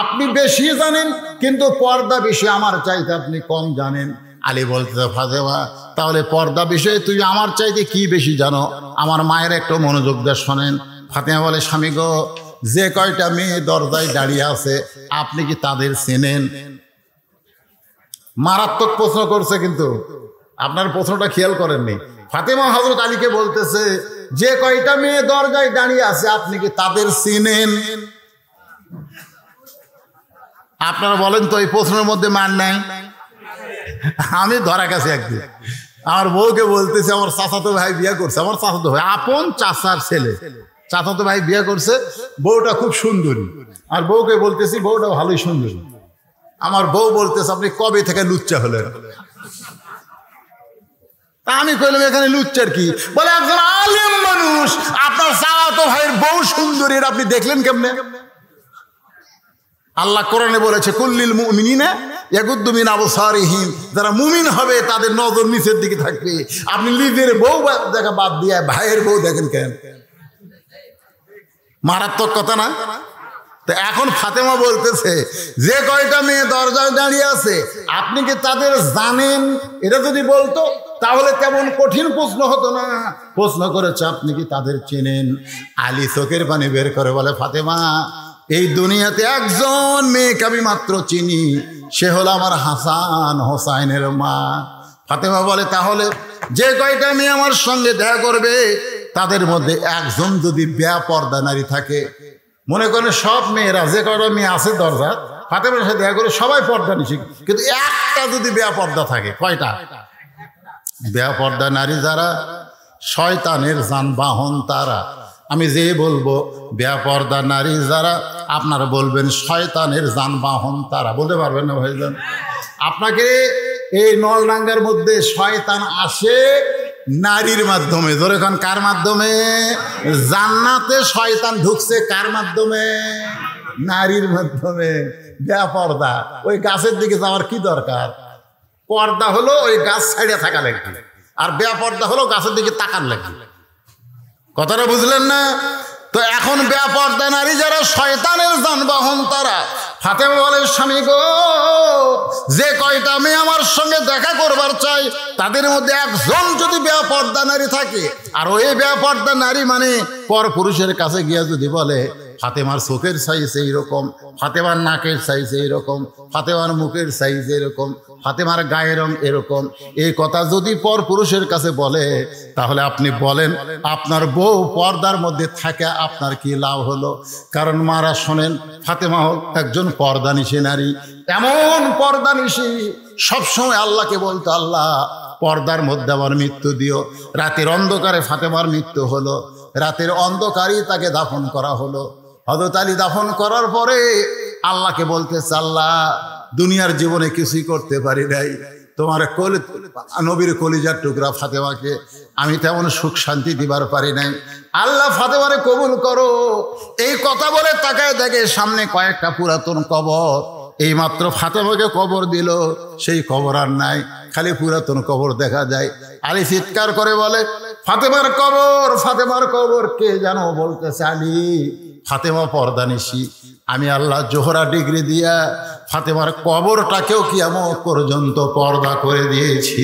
আপনি বেশি জানেন, কিন্তু পর্দা বিষয়ে আমার চাইতে আপনি কম জানেন। আলী বলতে, ফাতেমা, তাহলে পর্দা বিষয়ে তুই আমার চাইতে কি বেশি জানো? আমার মায়ের একটু মনোযোগ দিয়ে শোনেন। ফাতেমা বলে, স্বামী গো, যে কয়টা মেয়ে দরজায় দাঁড়িয়ে আছে আপনি কি তাদের চেনেন? মারাত্মক প্রশ্ন করছে, কিন্তু আপনার প্রশ্নটা খেয়াল করেননি। ফাতেমা হযরত আলীকে বলতেছে, যে কয়টা মেয়ে দরজায় দাঁড়িয়ে আছে আপনি কি তাদের চেনেন? আপনারা বলেন তো, এই প্রশ্নের মধ্যে মান নাই? আমি ধরা গেছি একদিন, আমার বউকে বলতেছে, আমার চাচাতো ভাই বিয়ে করছে, আমার চাচাতো ভাই আপন চাচার ছেলে, চাচাতো ভাই বিয়ে করছে, বউটা খুব সুন্দরী, আর বউকে বলতেছি বউটা ভালোই সুন্দরী। আমার বউ বলতেছে, আপনি কবে থেকে লুচ্চা হলেন? আমি কইলাম, এখানে লুচ্চার কি? বলে, একজন আলেম মানুষ, আপনার চাচাতো ভাইয়ের বউ সুন্দরী, আপনি দেখলেন কেমনে? আল্লাহ কোরআনে বলেছে, কুল্লিল মুমিনিনা ইয়াগুদ্দু মিন আবসারিহিম, যারা মুমিন হবে তাদের নজর নিচের দিকে থাকবে। আপনি নিজের বউ দেখা বাদ দিয়ে ভাইয়ের বউ দেখেন কেন? মারাত্মক কথা না? তো এখন ফাতেমা বলতেছে, যে কয়টা মেয়ে দরজায় দাঁড়িয়ে আছে আপনি কি তাদের জানেন? এটা যদি বলতো তাহলে তেমন কঠিন প্রশ্ন হতো না। প্রশ্ন করেছে, আপনি কি তাদের চেনেন? আলী চোখের পানি বের করে বলে, ফাতেমা, এই দুনিয়াতে একজন মেয়েকে আমি মাত্র চিনি, সে হলো আমার হাসান হোসাইনের মা। ফাতেমা বলে, তাহলে যে কয়টা মেয়ে আমার সঙ্গে দেখা করবে তাদের মধ্যে একজন যদি বেপরদা নারী থাকে, মনে করেন সব মেয়েরা, যে কয়টা মেয়ে আছে দরজা, ফাতেমার সাথে দেখা করে সবাই পর্দা নিশি, কিন্তু একটা যদি বেপরদা থাকে, কয়টা? বেপরদা নারী যারা শয়তানের যানবাহন তারা। আমি যে বলবো বেপরদা নারী যারা, আপনারা বলবেন শয়তানের যানবাহন তারা। বলতে পারবেন না ভাইজান? আপনাকে এই নলডাঙ্গার মধ্যে শয়তান আসে নারীর মাধ্যমে। ধরে খান, কার মাধ্যমে? জান্নাতে শয়তান ঢুকছে কার মাধ্যমে? নারীর মাধ্যমে। বেপরদা, ওই গাছের দিকে যাওয়ার কি দরকার? পর্দা হলো ওই গাছ ছাড়িয়ে থাকা লাগবে, আর বেপরদা হলো গাছের দিকে তাকার লাগবে। কথাটা বুঝলেন না? তো এখন বেপরদা নারী যারা শয়তানের যানবাহন তারা। ফাতেমা বলে, স্বামী গো, যে কয়টা মেয়ে আমার সঙ্গে দেখা করবার চাই তাদের মধ্যে একজন যদি বেপরদা নারী থাকে, আর ওই বেপরদা নারী মানে পর পুরুষের কাছে গিয়ে যদি বলে, ফাতেমার চোখের সাইজ এইরকম, ফাতেমার নাকের সাইজ এইরকম, ফাতেমার মুখের সাইজ এরকম, ফাতেমার গায়ের রং এরকম, এই কথা যদি পর পুরুষের কাছে বলে, তাহলে আপনি বলেন আপনার বউ পর্দার মধ্যে থাকে আপনার কি লাভ হলো? কারণ মারা শোনেন, ফাতেমা হল একজন পর্দানিশী নারী, এমন পর্দানিশী সবসময় আল্লাহকে বলতো, আল্লাহ পর্দার মধ্যে আমার মৃত্যু দিও। রাতের অন্ধকারে ফাতেমার মৃত্যু হলো, রাতের অন্ধকারেই তাকে দাফন করা হলো। হযরত আলী দাফন করার পরে আল্লাহকে বলতেছে, আল্লাহ দুনিয়ার জীবনে কিছুই করতে পারি নাই, তোমার নবীর কলিজার টুকরা ফাতেমাকে আমি তেমন সুখ শান্তি দিবার পারি নাই, আল্লাহ ফাতেমারে কবুল করো। এই কথা বলে তাকায় দেখে সামনে কয়েকটা পুরাতন কবর। এই মাত্র ফাতেমাকে কবর দিল, সেই কবর আর নাই, খালি পুরাতন কবর দেখা যায়। আলী চিৎকার করে বলে, ফাতেমার কবর, ফাতেমার কবর। কে জানো বলতেছে, আলী ফাতেমা পর্দানিশী, আমি আল্লাহ জোহরা ডিগ্রি দিয়া ফাতেমার কবরটাকেও কিয়ামত পর্যন্ত পর্দা করে দিয়েছি।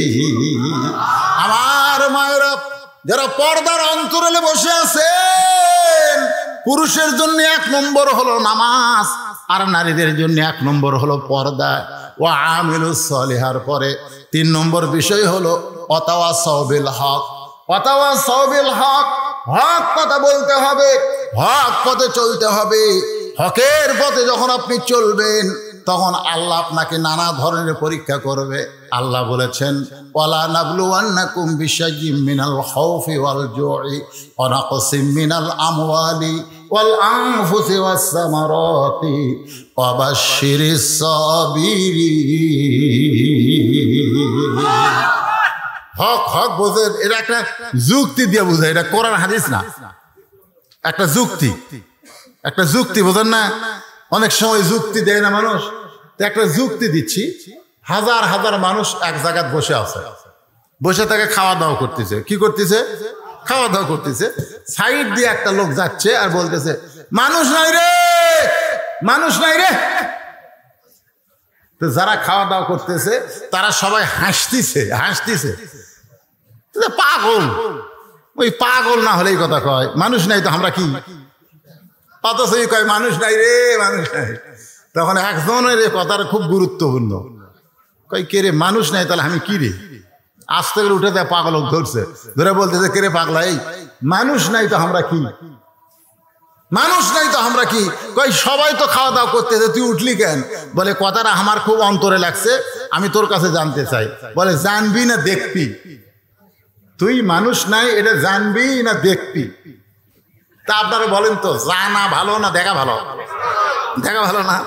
আমার মায়েরা যারা পর্দার অন্তরালে বসে আছেন, পুরুষের জন্য 1 নম্বর হলো নামাজ, আর নারীদের জন্য 1 নম্বর হলো পর্দা। ও আমিলুস সলিহার পরে 3 নম্বর বিষয় হলো ওয়াতাওয়াসাউ বিল হক। ওয়াতাওয়াসাউ বিল হক, হক কথা বলতে হবে, হক পথে চলতে হবে। হকের পথে যখন আপনি চলবেন তখন আল্লাহ আপনাকে নানা ধরনের পরীক্ষা করবে। আল্লাহ বলেছেন, ওয়ালা নাবলুওয়ান্নাকুম বিশাইয়্যিম মিনাল খাউফি ওয়াল জুই ওয়া নাকসিম মিনাল আমওয়ালি ওয়াল আনফুসি ওয়াস সামারাতি ওয়া বাশশিরিস সাবিরিন। হক হক বোঝেন, এটা একটা যুক্তি দিয়ে বোঝায়, এটা কোরআন হাদিস না, একটা যুক্তি, একটা যুক্তি, বোঝেন না? অনেক সময় যুক্তি দেয় না মানুষ, তো একটা যুক্তি দিচ্ছি। হাজার হাজার মানুষ এক জায়গায় বসে আছে, বসে তাকে খাওয়া দাওয়া করতেছে। কি করতেছে? খাওয়া দাওয়া করতেছে। সাইড দিয়ে একটা লোক যাচ্ছে আর বলতেছে, মানুষ নাই রে, মানুষ নাই রে। তো যারা খাওয়া দাওয়া করতেছে তারা সবাই হাসতেছে, হাসতেছে। পাগল, ওই পাগল না হলে এই কথা কয়, মানুষ নাই তো আমরা কি? অথচ কয় মানুষ নাই রে, মানুষ নাই। তখন একজনের কথাটা খুব গুরুত্বপূর্ণ, কই কে রে মানুষ নাই, তাহলে আমি কি রে? আস্তে করে উঠে দেয়, পাগলক ধরছে, ধরে বলতেছে কে রে পাগলা, এই মানুষ নাই তো আমরা কি, মানুষ নাই তো আমরা কি? কই সবাই তো খাওয়া দাওয়া করতেছে, তুই উঠলি কেন? বলে কথাটা আমার খুব অন্তরে লাগছে, আমি তোর কাছে জানতে চাই। বলে জানবি না দেখবি? তুই মানুষ নাই এটা জানবি না দেখবি? তা আপনারা বলেন তো, জানা ভালো না দেখা ভালো? দেখা ভালো না?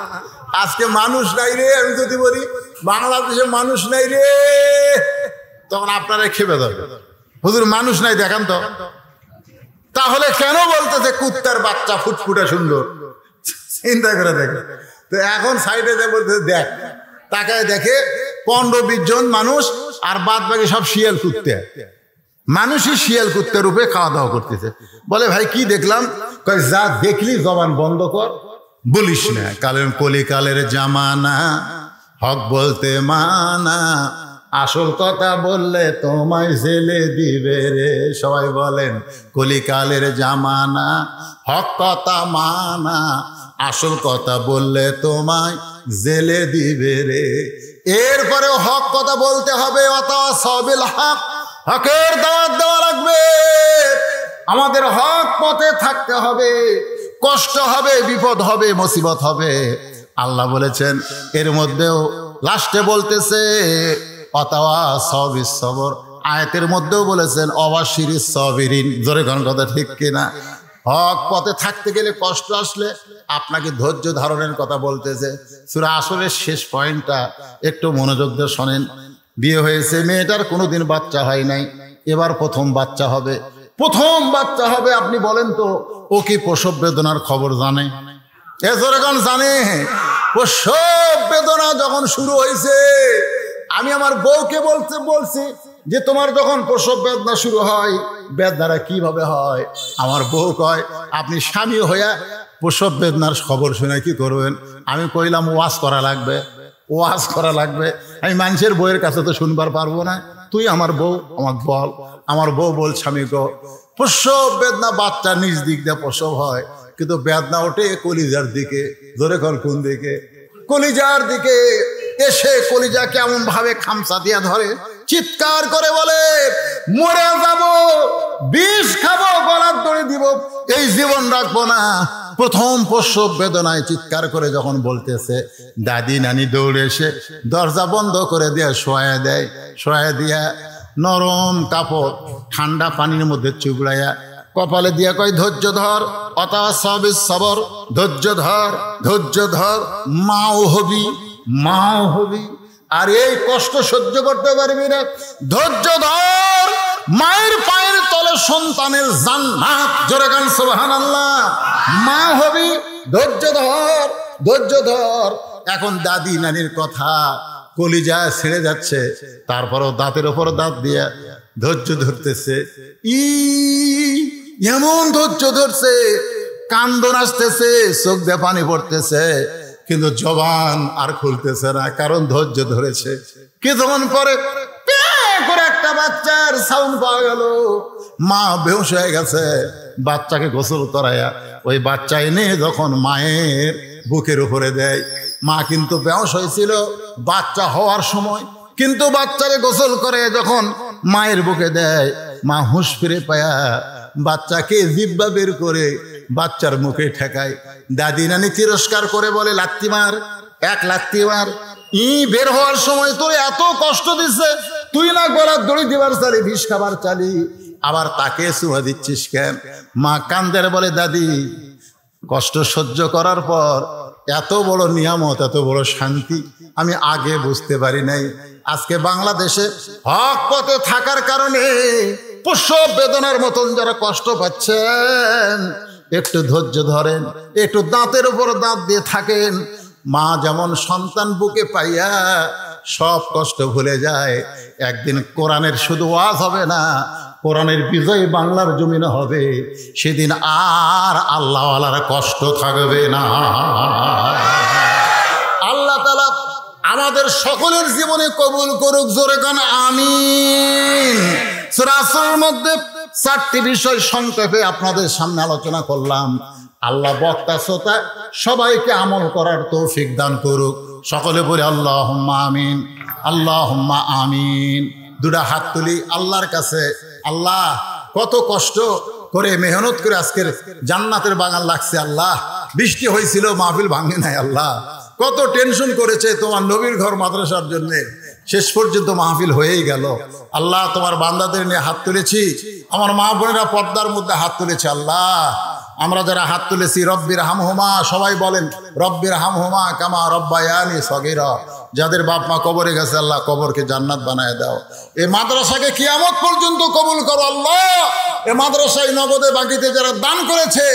আজকে মানুষ নাই রে আমি যদি বলি বাংলাদেশে মানুষ নাই রে, তখন আপনারা খেপে যাবে, হুজুর মানুষ নাই দেখান তো। তাহলে কেন বলতেছে কুত্তার বাচ্চা ফুটফুটে সুন্দর? চিন্তা করে দেখে। তো এখন সাইডে বলতেছে দেখ, তাকায় দেখে 15-20 জন মানুষ, আর বাদ বাকি সব শিয়াল কুত্তে। মানুষই শিয়াল কুত্তের রূপে খাওয়া দাওয়া করতেছে। বলে ভাই কি দেখলাম? কয় যা দেখলি জবান বন্ধ কর, বলিস না। কালের কলিকালের জামানা, হক বলতে মানা, আসল কথা বললে তোমায় জেলে দিবে রে। সবাই বলেন কলিকালের জামানা, হক কথা মানা, আসল কথা বললে তোমায় জেলে দিবে রে। এরপরে হক কথা বলতে হবে, ওয়াতাসাবিল হক, হকের দাওয়াত দেওয়া লাগবে। আমাদের হক পথে থাকতে হবে, কষ্ট হবে, বিপদ হবে, মুসিবত হবে। আল্লাহ বলেছেন এর মধ্যেও লাস্টে বলতেছে ওয়াতাওয়াসাবিস সবর, আয়াতের মধ্যেও বলেছেন ওয়াবাশশিরিস সাবিরিন। জোরে কোন কথা ঠিক কিনা? হক পথে থাকতে গেলে কষ্ট আসলে আপনাকে ধৈর্য ধারণের কথা বলতেছে। সূরা আসরের শেষ পয়েন্টটা একটু মনোযোগ দিয়ে শোনেন। বিয়ে হয়েছে মেয়েটার, কোনোদিন বাচ্চা হয় নাই, এবার প্রথম বাচ্চা হবে। প্রথম বাচ্চা হবে, আপনি বলেন তো ও কি প্রসব বেদনার খবর জানে? এজরগণ জানে? প্রসব বেদনা যখন শুরু হয়েছে, আমি আমার বউকে বলছি যে তোমার যখন প্রসব বেদনা শুরু হয়, বেদনাটা কিভাবে হয়? আমার বউ কয় আপনি স্বামী হইয়া প্রসব বেদনার খবর শুনে কি করবেন? আমি কইলাম ওয়াজ করা লাগবে, ওয়াজ করা লাগবে। আমি মানুষের বউয়ের কাছে তো শুনবার পারবো না, তুই আমার বউ আমাকে বল। আমার বউ বল স্বামী গো, প্রসব বেদনা বাচ্চা নিজ দিক দিয়ে প্রসব হয়, কিন্তু বেদনা ওঠে কলিজার দিকে। ধরে কোন দিকে? কলিজার দিকে। এসে কলিজা কেমন ভাবে খামচা দিয়া ধরে, চিৎকার করে বলে মরে যাব, বিষ খাবো, গলার দড়ি দিব, এই জীবন রাখবো না। প্রথম প্রসব বেদনায় চিৎকার করে যখন বলতেছে, দাদি নানি দৌড়ে এসে দরজা বন্ধ করে দিয়ে শোয়া দেয়। শোয়া দিয়া নরম কাপড় ঠান্ডা পানির মধ্যে চুবড়াইয়া কপালে দিয়া কয় ধৈর্য ধর, ওয়াতাসাবিস সবর, ধৈর্য ধর, ধৈর্য ধর, মাও হবি, মাও হবি। আর এই কষ্ট সহ্য করতে পারবি না, ধৈর্য ধর, মায়ের পায়ের তলে সন্তানের জান্নাত। জোরে গান সুবহানাল্লাহ। মা হবি, ধৈর্য ধর, ধৈর্য ধর। এখন দাদি নানির কথা কলিজা ছেড়ে যাচ্ছে, তারপরও দাঁতের ওপর দাঁত দিয়ে ধৈর্য ধরতেছে। এমন ধৈর্য ধরছে, কান্দন আসতেছে, চোখ দিয়ে পানি পড়তেছে, কিন্তু জবান আর খুলতেছে না, কারণ ধৈর্য ধরেছে। কিছুক্ষণ পরে করে একটা বাচ্চার সাউন্ড পাওয়া গেল। মা বেহুশ হয়ে গেছে, বাচ্চাকে গোসল করাইয়া ওই বাচ্চা এনে যখন মায়ের বুকের উপরে দেয়, মা কিন্তু বেহুশ হয়েছিল বাচ্চা হওয়ার সময়, কিন্তু বাচ্চাকে গোসল করে যখন মায়ের বুকে দেয়, মা হুঁশ ফিরে পায়া বাচ্চাকে জিব্বা বের করে বাচ্চার মুখে ঠেকায়। দাদি নানি তিরস্কার করে বলে লাত্তি মার, এক লাত্তি মার। বের হওয়ার সময় তোর এত কষ্ট দিচ্ছে, তুই না গলার দড়ি দিবার চালি, বিষ খাবার চালি, আবার তাকে চুমা দিচ্ছিস কেন? মা কান্দের বলে দাদি, কষ্ট সহ্য করার পর এত বড় নিয়ামত, এত বড় শান্তি আমি আগে বুঝতে পারি নাই। আজকে বাংলাদেশে হক পথে থাকার কারণে প্রসব বেদনার মতন যারা কষ্ট পাচ্ছেন, একটু ধৈর্য ধরেন, একটু দাঁতের উপর দাঁত দিয়ে থাকেন। মা যেমন সন্তান বুকে পাইয়া সব কষ্ট ভুলে যায়, একদিন কোরআনের শুধু ওয়াজ হবে না, কোরআনের বিজয় বাংলার জমিনে হবে, সেদিন আর আল্লাহওয়ালার কষ্ট থাকবে না। আল্লাহ তাআলা আমাদের সকলের জীবনে কবুল করুক। জোরে গান আমিন। সূরা আসরের মধ্যে 4টি বিষয় সংক্ষেপে আপনাদের সামনে আলোচনা করলাম। আল্লাহ বক্তা শ্রোতা সবাইকে আমল করার তৌফিক দান করুক। সকলে বলে আল্লাহুম্মা আমিন, আল্লাহুম্মা আমিন। দুটা হাত তুলি আল্লাহর কাছে। আল্লাহ, কত কষ্ট করে মেহনত করে আজকের জান্নাতের বাগান লাগছে। আল্লাহ, বৃষ্টি হয়েছিল, মাহফিল ভাঙে নাই। আল্লাহ, কত টেনশন করেছে তোমার নবীর ঘর মাদ্রাসার জন্য, শেষ পর্যন্ত মাহফিল হয়েই গেল। আল্লাহ, তোমার বান্দাদের নিয়ে হাত তুলেছি, আমার মা বোনেরা পর্দার মধ্যে হাত তুলেছে। আল্লাহ, আমরা যারা হাত তুলেছি, রব্বির হামহুমা, সবাই বলেন রব্বির হামহুমা কামা রব্বায়ানি সগীরা। যাদের বাপ মা কবরে গেছে, আল্লাহ কবরকে জান্নাত বানায় দাও। এই মাদ্রাসাকে কিয়ামত পর্যন্ত কবুল করো। আল্লাহ, এই মাদ্রাসায় নগদে বাকিতে যারা দান করেছে,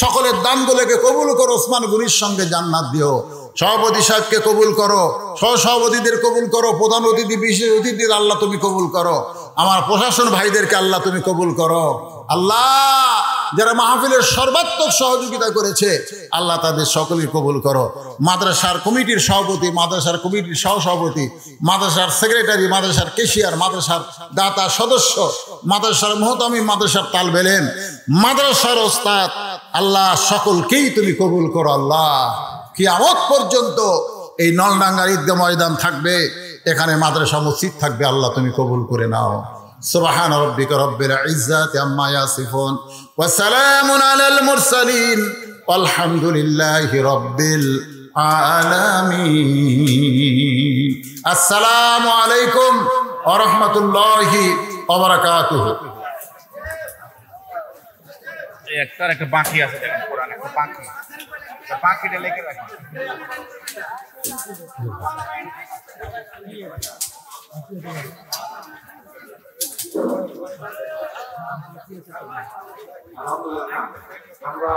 সকলের দানগুলোকে কবুল করো। ওসমান গনির সঙ্গে জান্নাত দিও। সভাপতি সাহেবকে কবুল করো, সহসভাপতিদের কবুল করো, প্রধান অতিথি বিশেষ অতিথিদের আল্লাহ তুমি কবুল করো। আমার প্রশাসন ভাইদেরকে আল্লাহ তুমি কবুল করো। আল্লাহ, যারা মাহফিলের সর্বাত্মক সহযোগিতা করেছে, আল্লাহ তাদের সকলেই কবুল করো। মাদ্রাসার কমিটির সভাপতি, মাদ্রাসার কমিটির সহসভাপতি, মাদ্রাসার সেক্রেটারি, মাদ্রাসার কেশিয়ার, মাদ্রাসার দাতা সদস্য, মাদ্রাসার মুহতামিম, মাদ্রাসার তালবেলেন, মাদ্রাসার ওস্তাদ, আল্লাহ সকলকেই তুমি কবুল করো। আল্লাহ, কিয়ামত পর্যন্ত এই নলডাঙ্গার ঈদগাহ ময়দান থাকবে, এখানে মাদ্রাসা মসজিদ থাকবে। আল্লাহ তুমি কবুল করে নাও। সুবহান রাব্বিকা রব্বিল ইজ্জাতি আম্মা ইয়াসিফুন ওয়া সালামুন আলাল মুরসালিন আলহামদুলিল্লাহি রাব্বিল আলামিন। আসসালামু আলাইকুম ওয়া রাহমাতুল্লাহি ওয়া বারাকাতুহু। একটা বাকি আছে, দেখেন কোরআন একটা বাকি, বাকিটা লিখে রাখি। আমরা